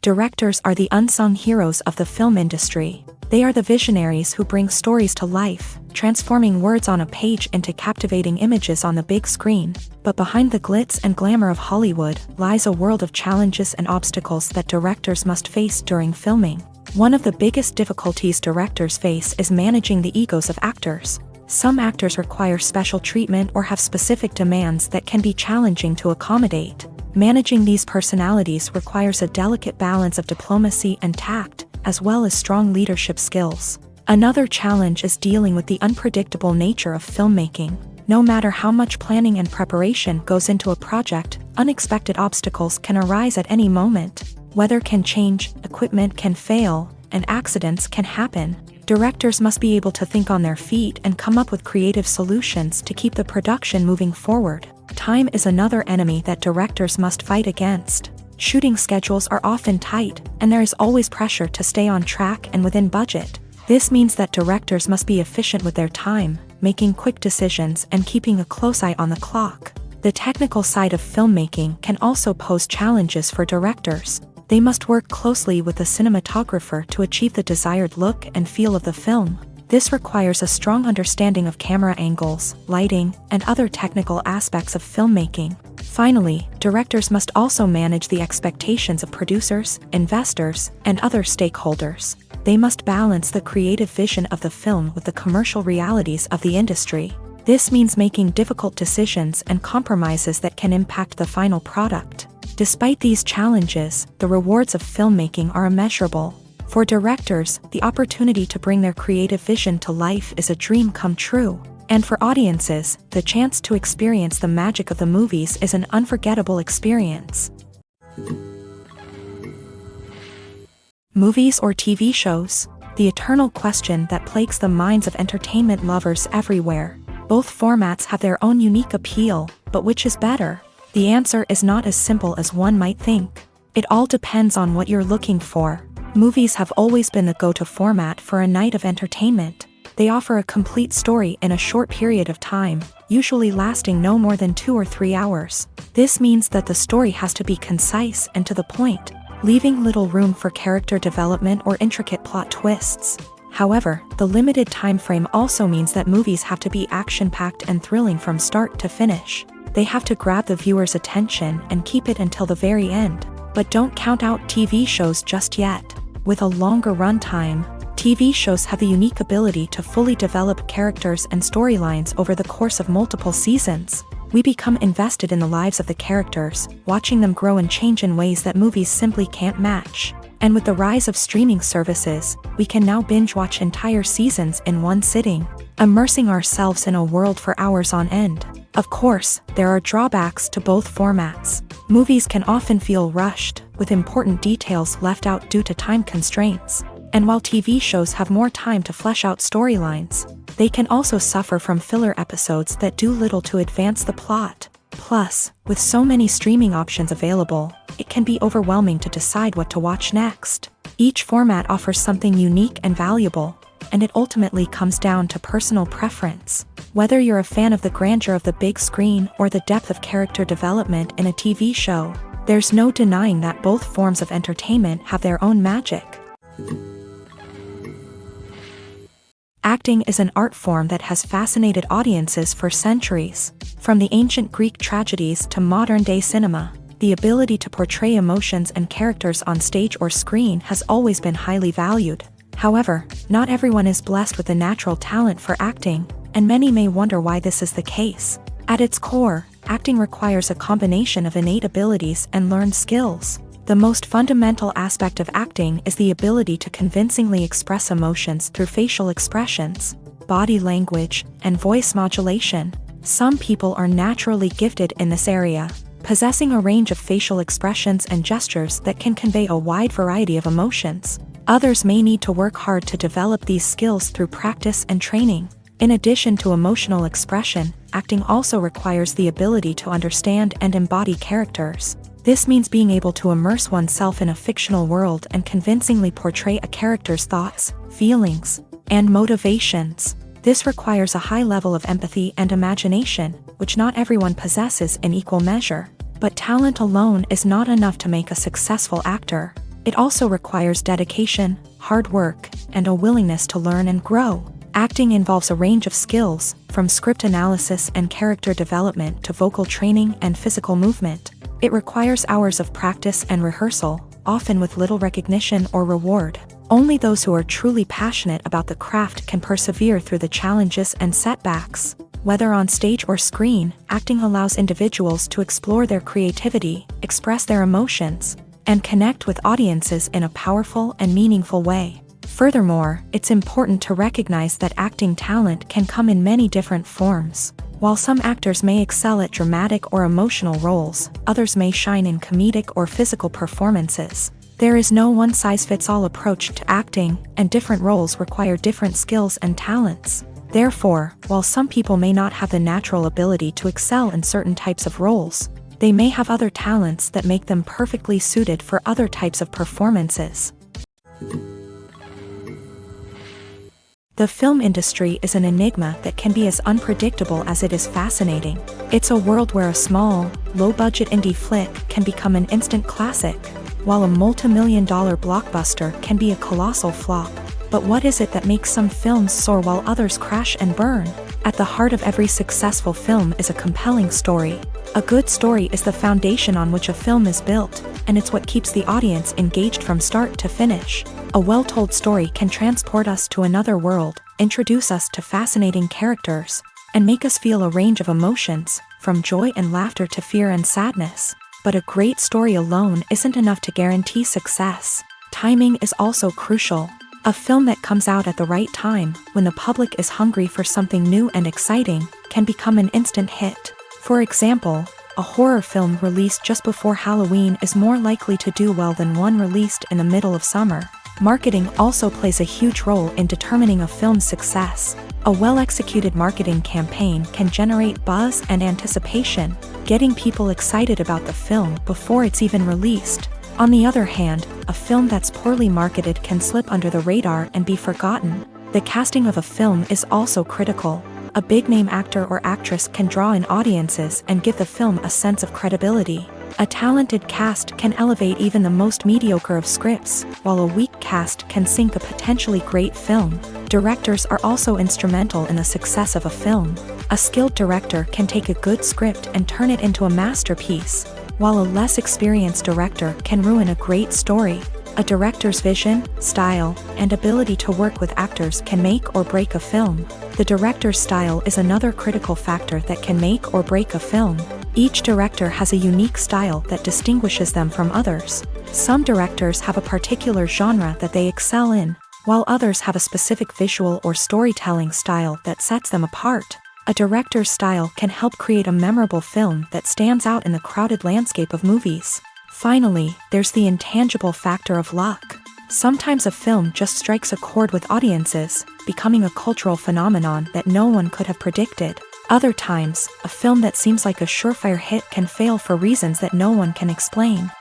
Directors are the unsung heroes of the film industry. They are the visionaries who bring stories to life, transforming words on a page into captivating images on the big screen. But behind the glitz and glamour of Hollywood lies a world of challenges and obstacles that directors must face during filming. One of the biggest difficulties directors face is managing the egos of actors. Some actors require special treatment or have specific demands that can be challenging to accommodate. Managing these personalities requires a delicate balance of diplomacy and tact, as well as strong leadership skills. Another challenge is dealing with the unpredictable nature of filmmaking. No matter how much planning and preparation goes into a project, unexpected obstacles can arise at any moment. Weather can change, equipment can fail, and accidents can happen. Directors must be able to think on their feet and come up with creative solutions to keep the production moving forward. Time is another enemy that directors must fight against. Shooting schedules are often tight, and there is always pressure to stay on track and within budget. This means that directors must be efficient with their time, making quick decisions and keeping a close eye on the clock. The technical side of filmmaking can also pose challenges for directors. They must work closely with the cinematographer to achieve the desired look and feel of the film. This requires a strong understanding of camera angles, lighting, and other technical aspects of filmmaking. Finally, directors must also manage the expectations of producers, investors, and other stakeholders. They must balance the creative vision of the film with the commercial realities of the industry. This means making difficult decisions and compromises that can impact the final product. Despite these challenges, the rewards of filmmaking are immeasurable. For directors, the opportunity to bring their creative vision to life is a dream come true. And for audiences, the chance to experience the magic of the movies is an unforgettable experience. Movies or TV shows? The eternal question that plagues the minds of entertainment lovers everywhere. Both formats have their own unique appeal, but which is better? The answer is not as simple as one might think. It all depends on what you're looking for. Movies have always been the go-to format for a night of entertainment. They offer a complete story in a short period of time, usually lasting no more than 2 or 3 hours. This means that the story has to be concise and to the point, leaving little room for character development or intricate plot twists. However, the limited time frame also means that movies have to be action-packed and thrilling from start to finish. They have to grab the viewer's attention and keep it until the very end. But don't count out TV shows just yet. With a longer runtime, TV shows have the unique ability to fully develop characters and storylines over the course of multiple seasons. We become invested in the lives of the characters, watching them grow and change in ways that movies simply can't match. And with the rise of streaming services, we can now binge-watch entire seasons in one sitting, immersing ourselves in a world for hours on end. Of course, there are drawbacks to both formats. Movies can often feel rushed, with important details left out due to time constraints. And while TV shows have more time to flesh out storylines, they can also suffer from filler episodes that do little to advance the plot. Plus, with so many streaming options available, it can be overwhelming to decide what to watch next. Each format offers something unique and valuable, and it ultimately comes down to personal preference. Whether you're a fan of the grandeur of the big screen or the depth of character development in a TV show, there's no denying that both forms of entertainment have their own magic. Acting is an art form that has fascinated audiences for centuries. From the ancient Greek tragedies to modern-day cinema, the ability to portray emotions and characters on stage or screen has always been highly valued. However, not everyone is blessed with the natural talent for acting, and many may wonder why this is the case. At its core, acting requires a combination of innate abilities and learned skills. The most fundamental aspect of acting is the ability to convincingly express emotions through facial expressions, body language, and voice modulation. Some people are naturally gifted in this area, possessing a range of facial expressions and gestures that can convey a wide variety of emotions. Others may need to work hard to develop these skills through practice and training. In addition to emotional expression, acting also requires the ability to understand and embody characters. This means being able to immerse oneself in a fictional world and convincingly portray a character's thoughts, feelings, and motivations. This requires a high level of empathy and imagination, which not everyone possesses in equal measure. But talent alone is not enough to make a successful actor. It also requires dedication, hard work, and a willingness to learn and grow. Acting involves a range of skills, from script analysis and character development to vocal training and physical movement. It requires hours of practice and rehearsal, often with little recognition or reward. Only those who are truly passionate about the craft can persevere through the challenges and setbacks. Whether on stage or screen, acting allows individuals to explore their creativity, express their emotions, and connect with audiences in a powerful and meaningful way. Furthermore, it's important to recognize that acting talent can come in many different forms. While some actors may excel at dramatic or emotional roles, others may shine in comedic or physical performances. There is no one-size-fits-all approach to acting, and different roles require different skills and talents. Therefore, while some people may not have the natural ability to excel in certain types of roles, they may have other talents that make them perfectly suited for other types of performances. The film industry is an enigma that can be as unpredictable as it is fascinating. It's a world where a small, low-budget indie flick can become an instant classic, while a multi-million-dollar blockbuster can be a colossal flop. But what is it that makes some films soar while others crash and burn? At the heart of every successful film is a compelling story. A good story is the foundation on which a film is built, and it's what keeps the audience engaged from start to finish. A well-told story can transport us to another world, introduce us to fascinating characters, and make us feel a range of emotions, from joy and laughter to fear and sadness. But a great story alone isn't enough to guarantee success. Timing is also crucial. A film that comes out at the right time, when the public is hungry for something new and exciting, can become an instant hit. For example, a horror film released just before Halloween is more likely to do well than one released in the middle of summer. Marketing also plays a huge role in determining a film's success. A well-executed marketing campaign can generate buzz and anticipation, getting people excited about the film before it's even released. On the other hand, a film that's poorly marketed can slip under the radar and be forgotten. The casting of a film is also critical. A big-name actor or actress can draw in audiences and give the film a sense of credibility. A talented cast can elevate even the most mediocre of scripts, while a weak cast can sink a potentially great film. Directors are also instrumental in the success of a film. A skilled director can take a good script and turn it into a masterpiece, while a less experienced director can ruin a great story. A director's vision, style, and ability to work with actors can make or break a film. The director's style is another critical factor that can make or break a film. Each director has a unique style that distinguishes them from others. Some directors have a particular genre that they excel in, while others have a specific visual or storytelling style that sets them apart. A director's style can help create a memorable film that stands out in the crowded landscape of movies. Finally, there's the intangible factor of luck. Sometimes a film just strikes a chord with audiences, becoming a cultural phenomenon that no one could have predicted. Other times, a film that seems like a surefire hit can fail for reasons that no one can explain.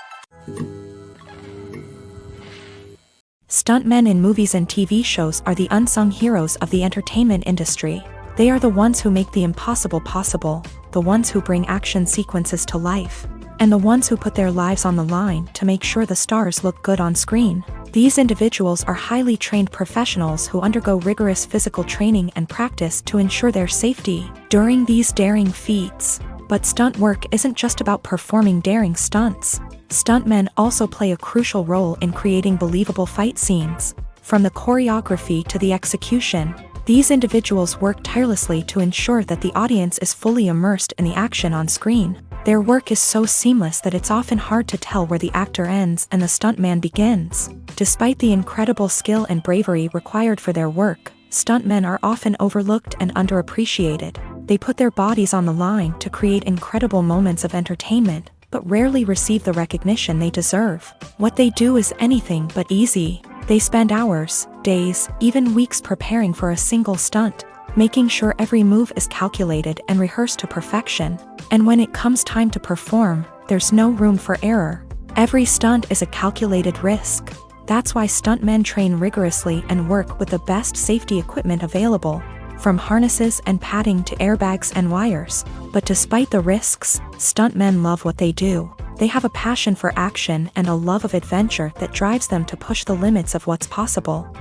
Stuntmen in movies and TV shows are the unsung heroes of the entertainment industry. They are the ones who make the impossible possible, the ones who bring action sequences to life, and the ones who put their lives on the line to make sure the stars look good on screen. These individuals are highly trained professionals who undergo rigorous physical training and practice to ensure their safety during these daring feats. But stunt work isn't just about performing daring stunts. Stuntmen also play a crucial role in creating believable fight scenes. From the choreography to the execution, these individuals work tirelessly to ensure that the audience is fully immersed in the action on screen. Their work is so seamless that it's often hard to tell where the actor ends and the stuntman begins. Despite the incredible skill and bravery required for their work, stuntmen are often overlooked and underappreciated. They put their bodies on the line to create incredible moments of entertainment, but rarely receive the recognition they deserve. What they do is anything but easy. They spend hours, days, even weeks preparing for a single stunt, making sure every move is calculated and rehearsed to perfection. And when it comes time to perform, there's no room for error. Every stunt is a calculated risk. That's why stuntmen train rigorously and work with the best safety equipment available, from harnesses and padding to airbags and wires. But despite the risks, stuntmen love what they do. They have a passion for action and a love of adventure that drives them to push the limits of what's possible.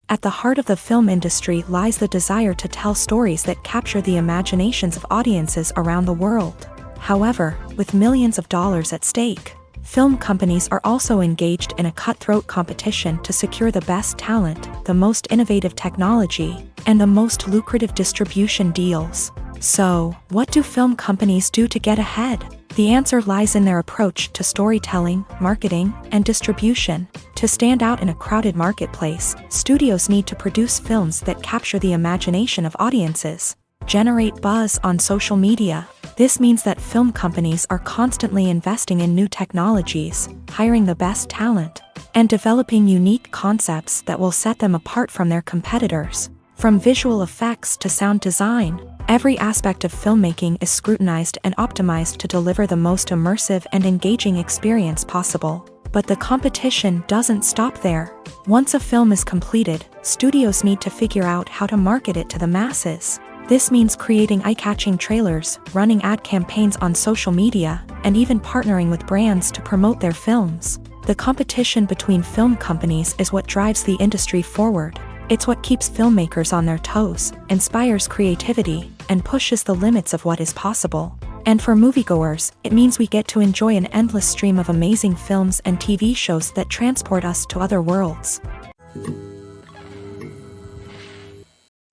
At the heart of the film industry lies the desire to tell stories that capture the imaginations of audiences around the world. However, with millions of dollars at stake, film companies are also engaged in a cutthroat competition to secure the best talent, the most innovative technology, and the most lucrative distribution deals. So, what do film companies do to get ahead? The answer lies in their approach to storytelling, marketing, and distribution. To stand out in a crowded marketplace, studios need to produce films that capture the imagination of audiences, generate buzz on social media. This means that film companies are constantly investing in new technologies, hiring the best talent, and developing unique concepts that will set them apart from their competitors. From visual effects to sound design, every aspect of filmmaking is scrutinized and optimized to deliver the most immersive and engaging experience possible. But the competition doesn't stop there. Once a film is completed, studios need to figure out how to market it to the masses. This means creating eye-catching trailers, running ad campaigns on social media, and even partnering with brands to promote their films. The competition between film companies is what drives the industry forward. It's what keeps filmmakers on their toes, inspires creativity, and pushes the limits of what is possible. And for moviegoers, it means we get to enjoy an endless stream of amazing films and TV shows that transport us to other worlds.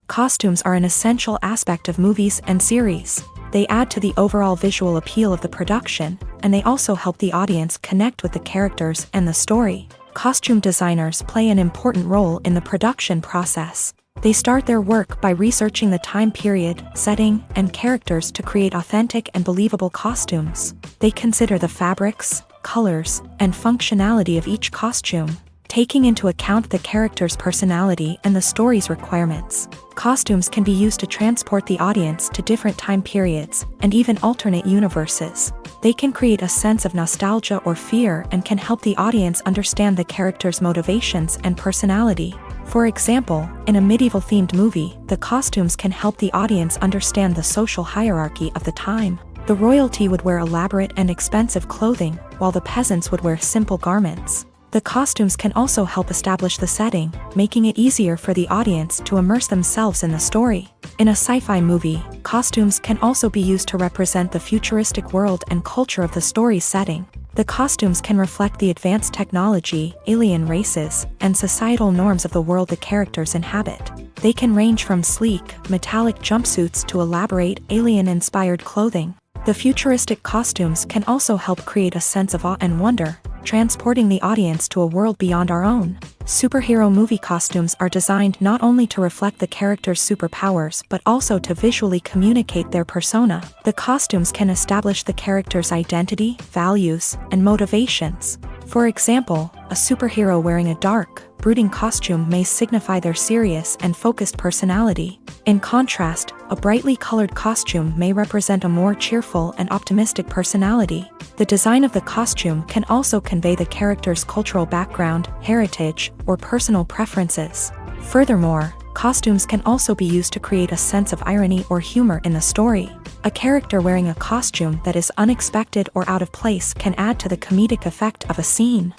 Costumes are an essential aspect of movies and series. They add to the overall visual appeal of the production, and they also help the audience connect with the characters and the story. Costume designers play an important role in the production process. They start their work by researching the time period, setting, and characters to create authentic and believable costumes. They consider the fabrics, colors, and functionality of each costume, taking into account the character's personality and the story's requirements. Costumes can be used to transport the audience to different time periods and even alternate universes. They can create a sense of nostalgia or fear and can help the audience understand the character's motivations and personality. For example, in a medieval-themed movie, the costumes can help the audience understand the social hierarchy of the time. The royalty would wear elaborate and expensive clothing, while the peasants would wear simple garments. The costumes can also help establish the setting, making it easier for the audience to immerse themselves in the story. In a sci-fi movie, costumes can also be used to represent the futuristic world and culture of the story's setting. The costumes can reflect the advanced technology, alien races, and societal norms of the world the characters inhabit. They can range from sleek, metallic jumpsuits to elaborate, alien-inspired clothing. The futuristic costumes can also help create a sense of awe and wonder, transporting the audience to a world beyond our own. Superhero movie costumes are designed not only to reflect the character's superpowers but also to visually communicate their persona. The costumes can establish the character's identity, values, and motivations. For example, a superhero wearing a dark, brooding costume may signify their serious and focused personality. In contrast, a brightly colored costume may represent a more cheerful and optimistic personality. The design of the costume can also convey the character's cultural background, heritage, or personal preferences. Furthermore, costumes can also be used to create a sense of irony or humor in the story. A character wearing a costume that is unexpected or out of place can add to the comedic effect of a scene.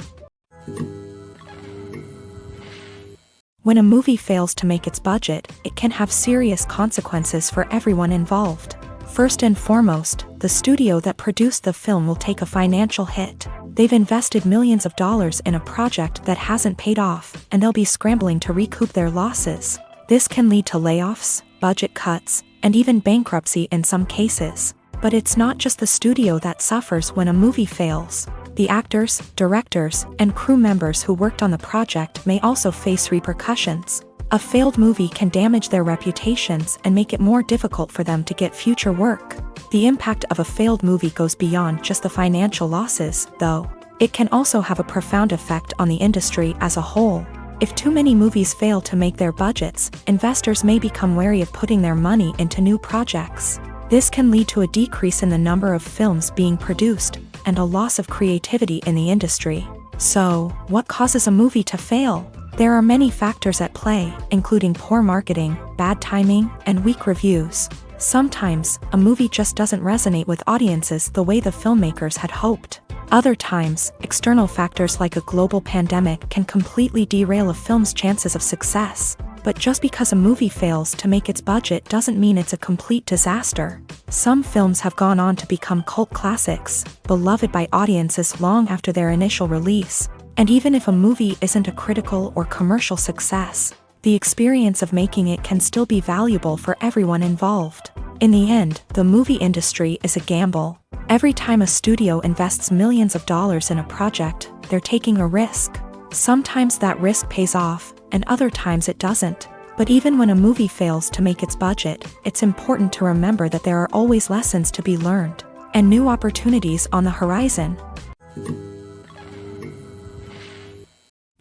When a movie fails to make its budget, it can have serious consequences for everyone involved. First and foremost, the studio that produced the film will take a financial hit. They've invested millions of dollars in a project that hasn't paid off, and they'll be scrambling to recoup their losses. This can lead to layoffs, budget cuts, and even bankruptcy in some cases. But it's not just the studio that suffers when a movie fails. The actors, directors, and crew members who worked on the project may also face repercussions. A failed movie can damage their reputations and make it more difficult for them to get future work. The impact of a failed movie goes beyond just the financial losses, though. It can also have a profound effect on the industry as a whole. If too many movies fail to make their budgets, investors may become wary of putting their money into new projects. This can lead to a decrease in the number of films being produced, and a loss of creativity in the industry. So, what causes a movie to fail? There are many factors at play, including poor marketing, bad timing, and weak reviews. Sometimes, a movie just doesn't resonate with audiences the way the filmmakers had hoped. Other times, external factors like a global pandemic can completely derail a film's chances of success. But just because a movie fails to make its budget doesn't mean it's a complete disaster. Some films have gone on to become cult classics, beloved by audiences long after their initial release. And even if a movie isn't a critical or commercial success, the experience of making it can still be valuable for everyone involved. In the end, the movie industry is a gamble. Every time a studio invests millions of dollars in a project, they're taking a risk. Sometimes that risk pays off, and other times it doesn't. But even when a movie fails to make its budget, it's important to remember that there are always lessons to be learned, and new opportunities on the horizon.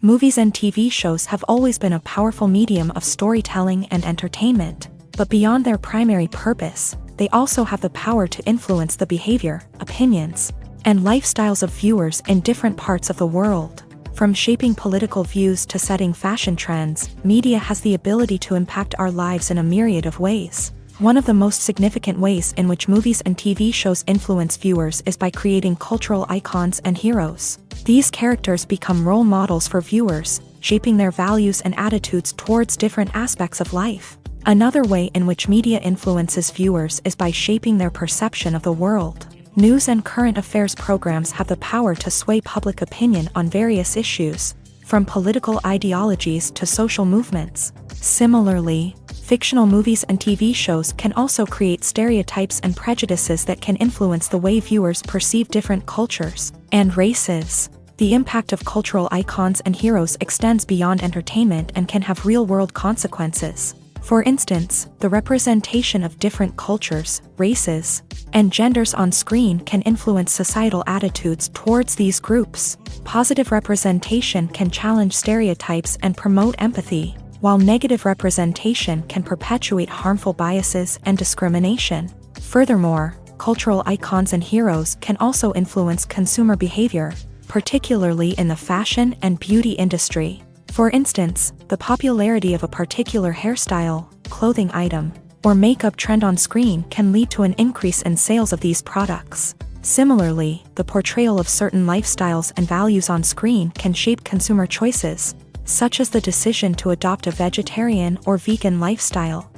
Movies and TV shows have always been a powerful medium of storytelling and entertainment, but beyond their primary purpose, they also have the power to influence the behavior, opinions, and lifestyles of viewers in different parts of the world. From shaping political views to setting fashion trends, media has the ability to impact our lives in a myriad of ways. One of the most significant ways in which movies and TV shows influence viewers is by creating cultural icons and heroes. These characters become role models for viewers, shaping their values and attitudes towards different aspects of life. Another way in which media influences viewers is by shaping their perception of the world. News and current affairs programs have the power to sway public opinion on various issues, from political ideologies to social movements. Similarly, fictional movies and TV shows can also create stereotypes and prejudices that can influence the way viewers perceive different cultures and races. The impact of cultural icons and heroes extends beyond entertainment and can have real-world consequences. For instance, the representation of different cultures, races, and genders on screen can influence societal attitudes towards these groups. Positive representation can challenge stereotypes and promote empathy, while negative representation can perpetuate harmful biases and discrimination. Furthermore, cultural icons and heroes can also influence consumer behavior, particularly in the fashion and beauty industry. For instance, the popularity of a particular hairstyle, clothing item, or makeup trend on screen can lead to an increase in sales of these products. Similarly, the portrayal of certain lifestyles and values on screen can shape consumer choices, such as the decision to adopt a vegetarian or vegan lifestyle.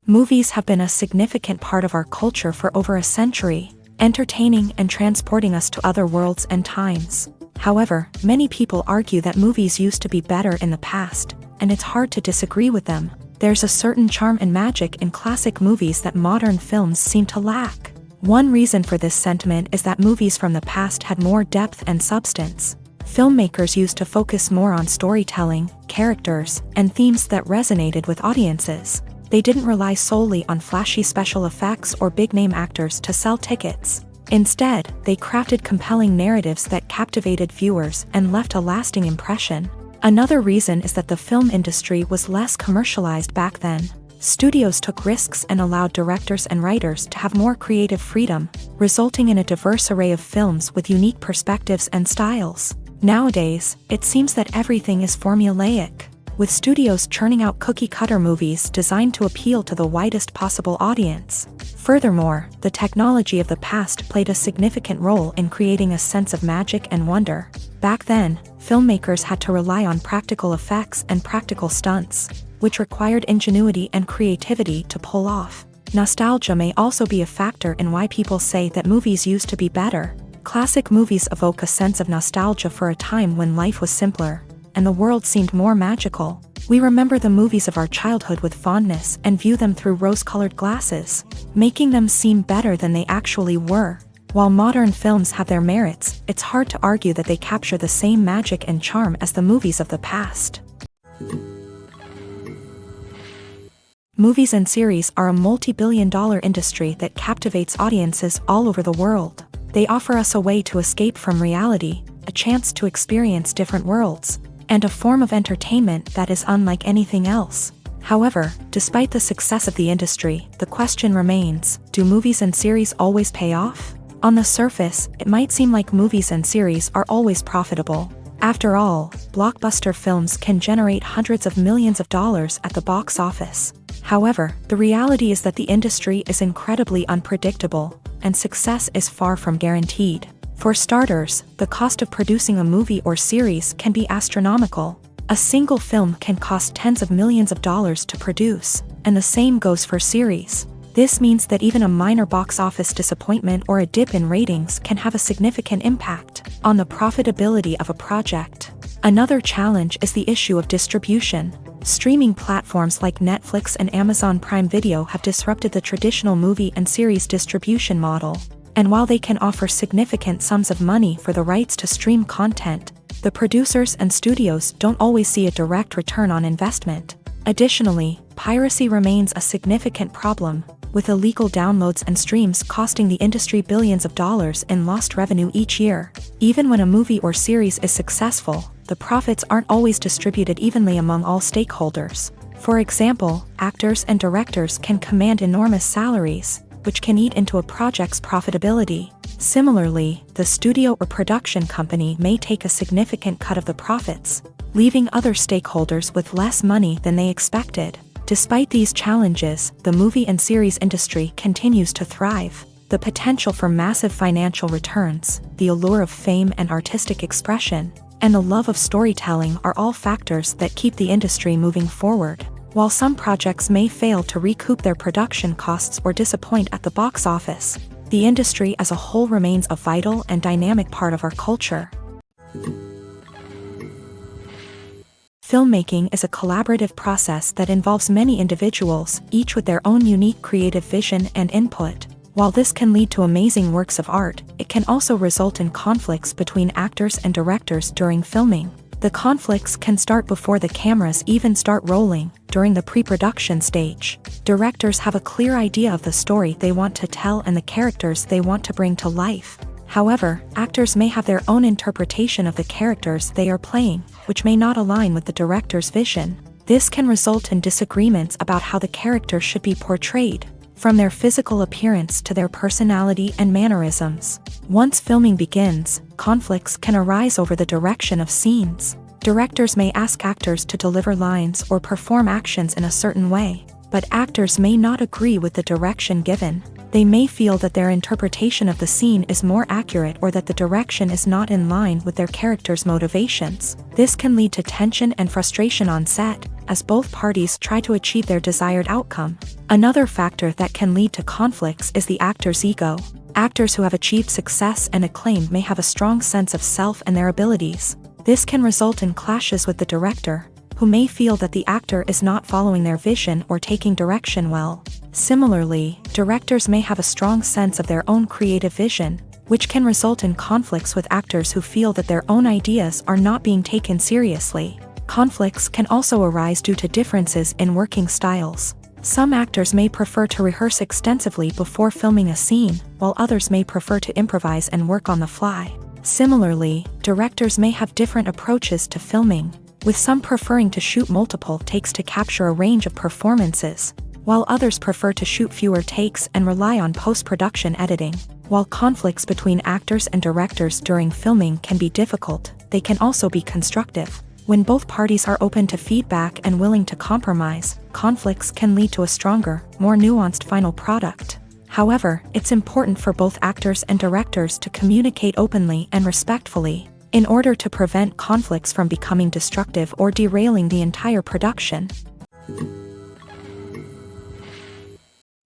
Movies have been a significant part of our culture for over a century, entertaining and transporting us to other worlds and times. However, many people argue that movies used to be better in the past, and it's hard to disagree with them. There's a certain charm and magic in classic movies that modern films seem to lack. One reason for this sentiment is that movies from the past had more depth and substance. Filmmakers used to focus more on storytelling, characters, and themes that resonated with audiences. They didn't rely solely on flashy special effects or big-name actors to sell tickets. Instead, they crafted compelling narratives that captivated viewers and left a lasting impression. Another reason is that the film industry was less commercialized back then. Studios took risks and allowed directors and writers to have more creative freedom, resulting in a diverse array of films with unique perspectives and styles. Nowadays, it seems that everything is formulaic, with studios churning out cookie-cutter movies designed to appeal to the widest possible audience. Furthermore, the technology of the past played a significant role in creating a sense of magic and wonder. Back then, filmmakers had to rely on practical effects and practical stunts, which required ingenuity and creativity to pull off. Nostalgia may also be a factor in why people say that movies used to be better. Classic movies evoke a sense of nostalgia for a time when life was simpler, and the world seemed more magical. We remember the movies of our childhood with fondness and view them through rose-colored glasses, making them seem better than they actually were. While modern films have their merits, it's hard to argue that they capture the same magic and charm as the movies of the past. Movies and series are a multi-billion-dollar industry that captivates audiences all over the world. They offer us a way to escape from reality, a chance to experience different worlds, and a form of entertainment that is unlike anything else. However, despite the success of the industry, the question remains, do movies and series always pay off? On the surface, it might seem like movies and series are always profitable. After all, blockbuster films can generate hundreds of millions of dollars at the box office. However, the reality is that the industry is incredibly unpredictable, and success is far from guaranteed. For starters, the cost of producing a movie or series can be astronomical. A single film can cost tens of millions of dollars to produce, and the same goes for series. This means that even a minor box office disappointment or a dip in ratings can have a significant impact on the profitability of a project. Another challenge is the issue of distribution. Streaming platforms like Netflix and Amazon Prime Video have disrupted the traditional movie and series distribution model. And while they can offer significant sums of money for the rights to stream content, the producers and studios don't always see a direct return on investment. Additionally, piracy remains a significant problem, with illegal downloads and streams costing the industry billions of dollars in lost revenue each year. Even when a movie or series is successful, the profits aren't always distributed evenly among all stakeholders. For example, actors and directors can command enormous salaries, which can eat into a project's profitability. Similarly, the studio or production company may take a significant cut of the profits, leaving other stakeholders with less money than they expected. Despite these challenges, the movie and series industry continues to thrive. The potential for massive financial returns, the allure of fame and artistic expression, and the love of storytelling are all factors that keep the industry moving forward. While some projects may fail to recoup their production costs or disappoint at the box office, the industry as a whole remains a vital and dynamic part of our culture. Filmmaking is a collaborative process that involves many individuals, each with their own unique creative vision and input. While this can lead to amazing works of art, it can also result in conflicts between actors and directors during filming. The conflicts can start before the cameras even start rolling, during the pre-production stage. Directors have a clear idea of the story they want to tell and the characters they want to bring to life. However, actors may have their own interpretation of the characters they are playing, which may not align with the director's vision. This can result in disagreements about how the character should be portrayed, from their physical appearance to their personality and mannerisms. Once filming begins, conflicts can arise over the direction of scenes. Directors may ask actors to deliver lines or perform actions in a certain way, but actors may not agree with the direction given. They may feel that their interpretation of the scene is more accurate or that the direction is not in line with their character's motivations. This can lead to tension and frustration on set, as both parties try to achieve their desired outcome. Another factor that can lead to conflicts is the actor's ego. Actors who have achieved success and acclaim may have a strong sense of self and their abilities. This can result in clashes with the director, who may feel that the actor is not following their vision or taking direction well. Similarly, directors may have a strong sense of their own creative vision, which can result in conflicts with actors who feel that their own ideas are not being taken seriously. Conflicts can also arise due to differences in working styles. Some actors may prefer to rehearse extensively before filming a scene, while others may prefer to improvise and work on the fly. Similarly, directors may have different approaches to filming, with some preferring to shoot multiple takes to capture a range of performances, while others prefer to shoot fewer takes and rely on post-production editing. While conflicts between actors and directors during filming can be difficult, they can also be constructive. When both parties are open to feedback and willing to compromise, conflicts can lead to a stronger, more nuanced final product. However, it's important for both actors and directors to communicate openly and respectfully, in order to prevent conflicts from becoming destructive or derailing the entire production.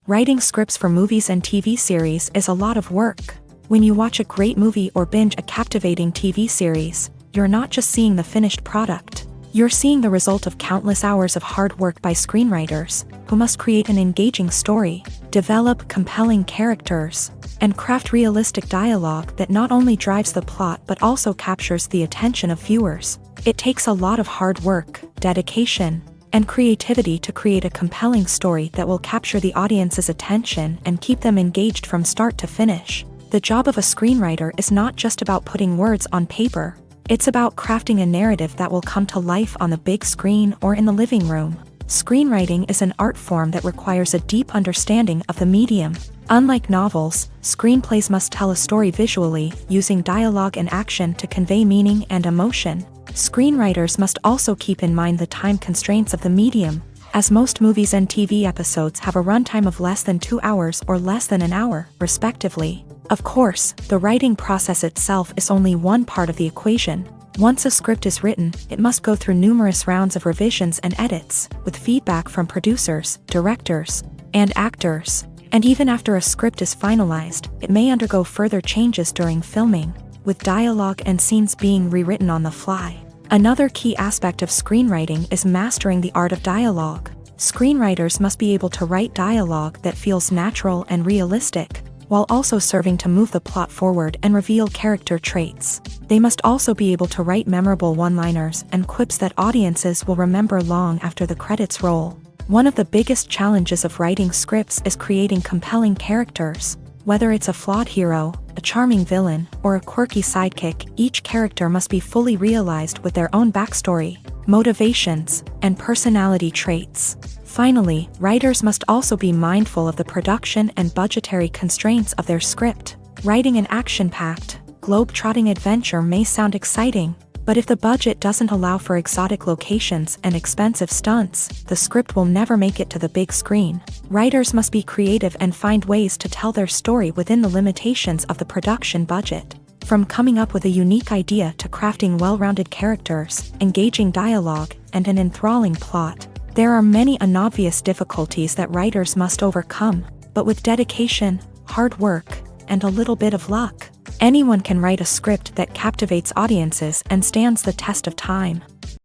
Writing scripts for movies and TV series is a lot of work. When you watch a great movie or binge a captivating TV series, you're not just seeing the finished product. You're seeing the result of countless hours of hard work by screenwriters, who must create an engaging story, develop compelling characters, and craft realistic dialogue that not only drives the plot but also captures the attention of viewers. It takes a lot of hard work, dedication, and creativity to create a compelling story that will capture the audience's attention and keep them engaged from start to finish. The job of a screenwriter is not just about putting words on paper. It's about crafting a narrative that will come to life on the big screen or in the living room. Screenwriting is an art form that requires a deep understanding of the medium. Unlike novels, screenplays must tell a story visually, using dialogue and action to convey meaning and emotion. Screenwriters must also keep in mind the time constraints of the medium, as most movies and TV episodes have a runtime of less than 2 hours or less than an hour, respectively. Of course, the writing process itself is only one part of the equation. Once a script is written, it must go through numerous rounds of revisions and edits, with feedback from producers, directors, and actors. And even after a script is finalized, it may undergo further changes during filming, with dialogue and scenes being rewritten on the fly. Another key aspect of screenwriting is mastering the art of dialogue. Screenwriters must be able to write dialogue that feels natural and realistic, while also serving to move the plot forward and reveal character traits. They must also be able to write memorable one-liners and quips that audiences will remember long after the credits roll. One of the biggest challenges of writing scripts is creating compelling characters. Whether it's a flawed hero, a charming villain, or a quirky sidekick, each character must be fully realized with their own backstory, motivations, and personality traits. Finally, writers must also be mindful of the production and budgetary constraints of their script. Writing an action-packed, globe-trotting adventure may sound exciting, But if the budget doesn't allow for exotic locations and expensive stunts, the script will never make it to the big screen. Writers must be creative and find ways to tell their story within the limitations of the production budget. From coming up with a unique idea to crafting well-rounded characters, engaging dialogue, and an enthralling plot, there are many unobvious difficulties that writers must overcome, but with dedication, hard work, and a little bit of luck, anyone can write a script that captivates audiences and stands the test of time.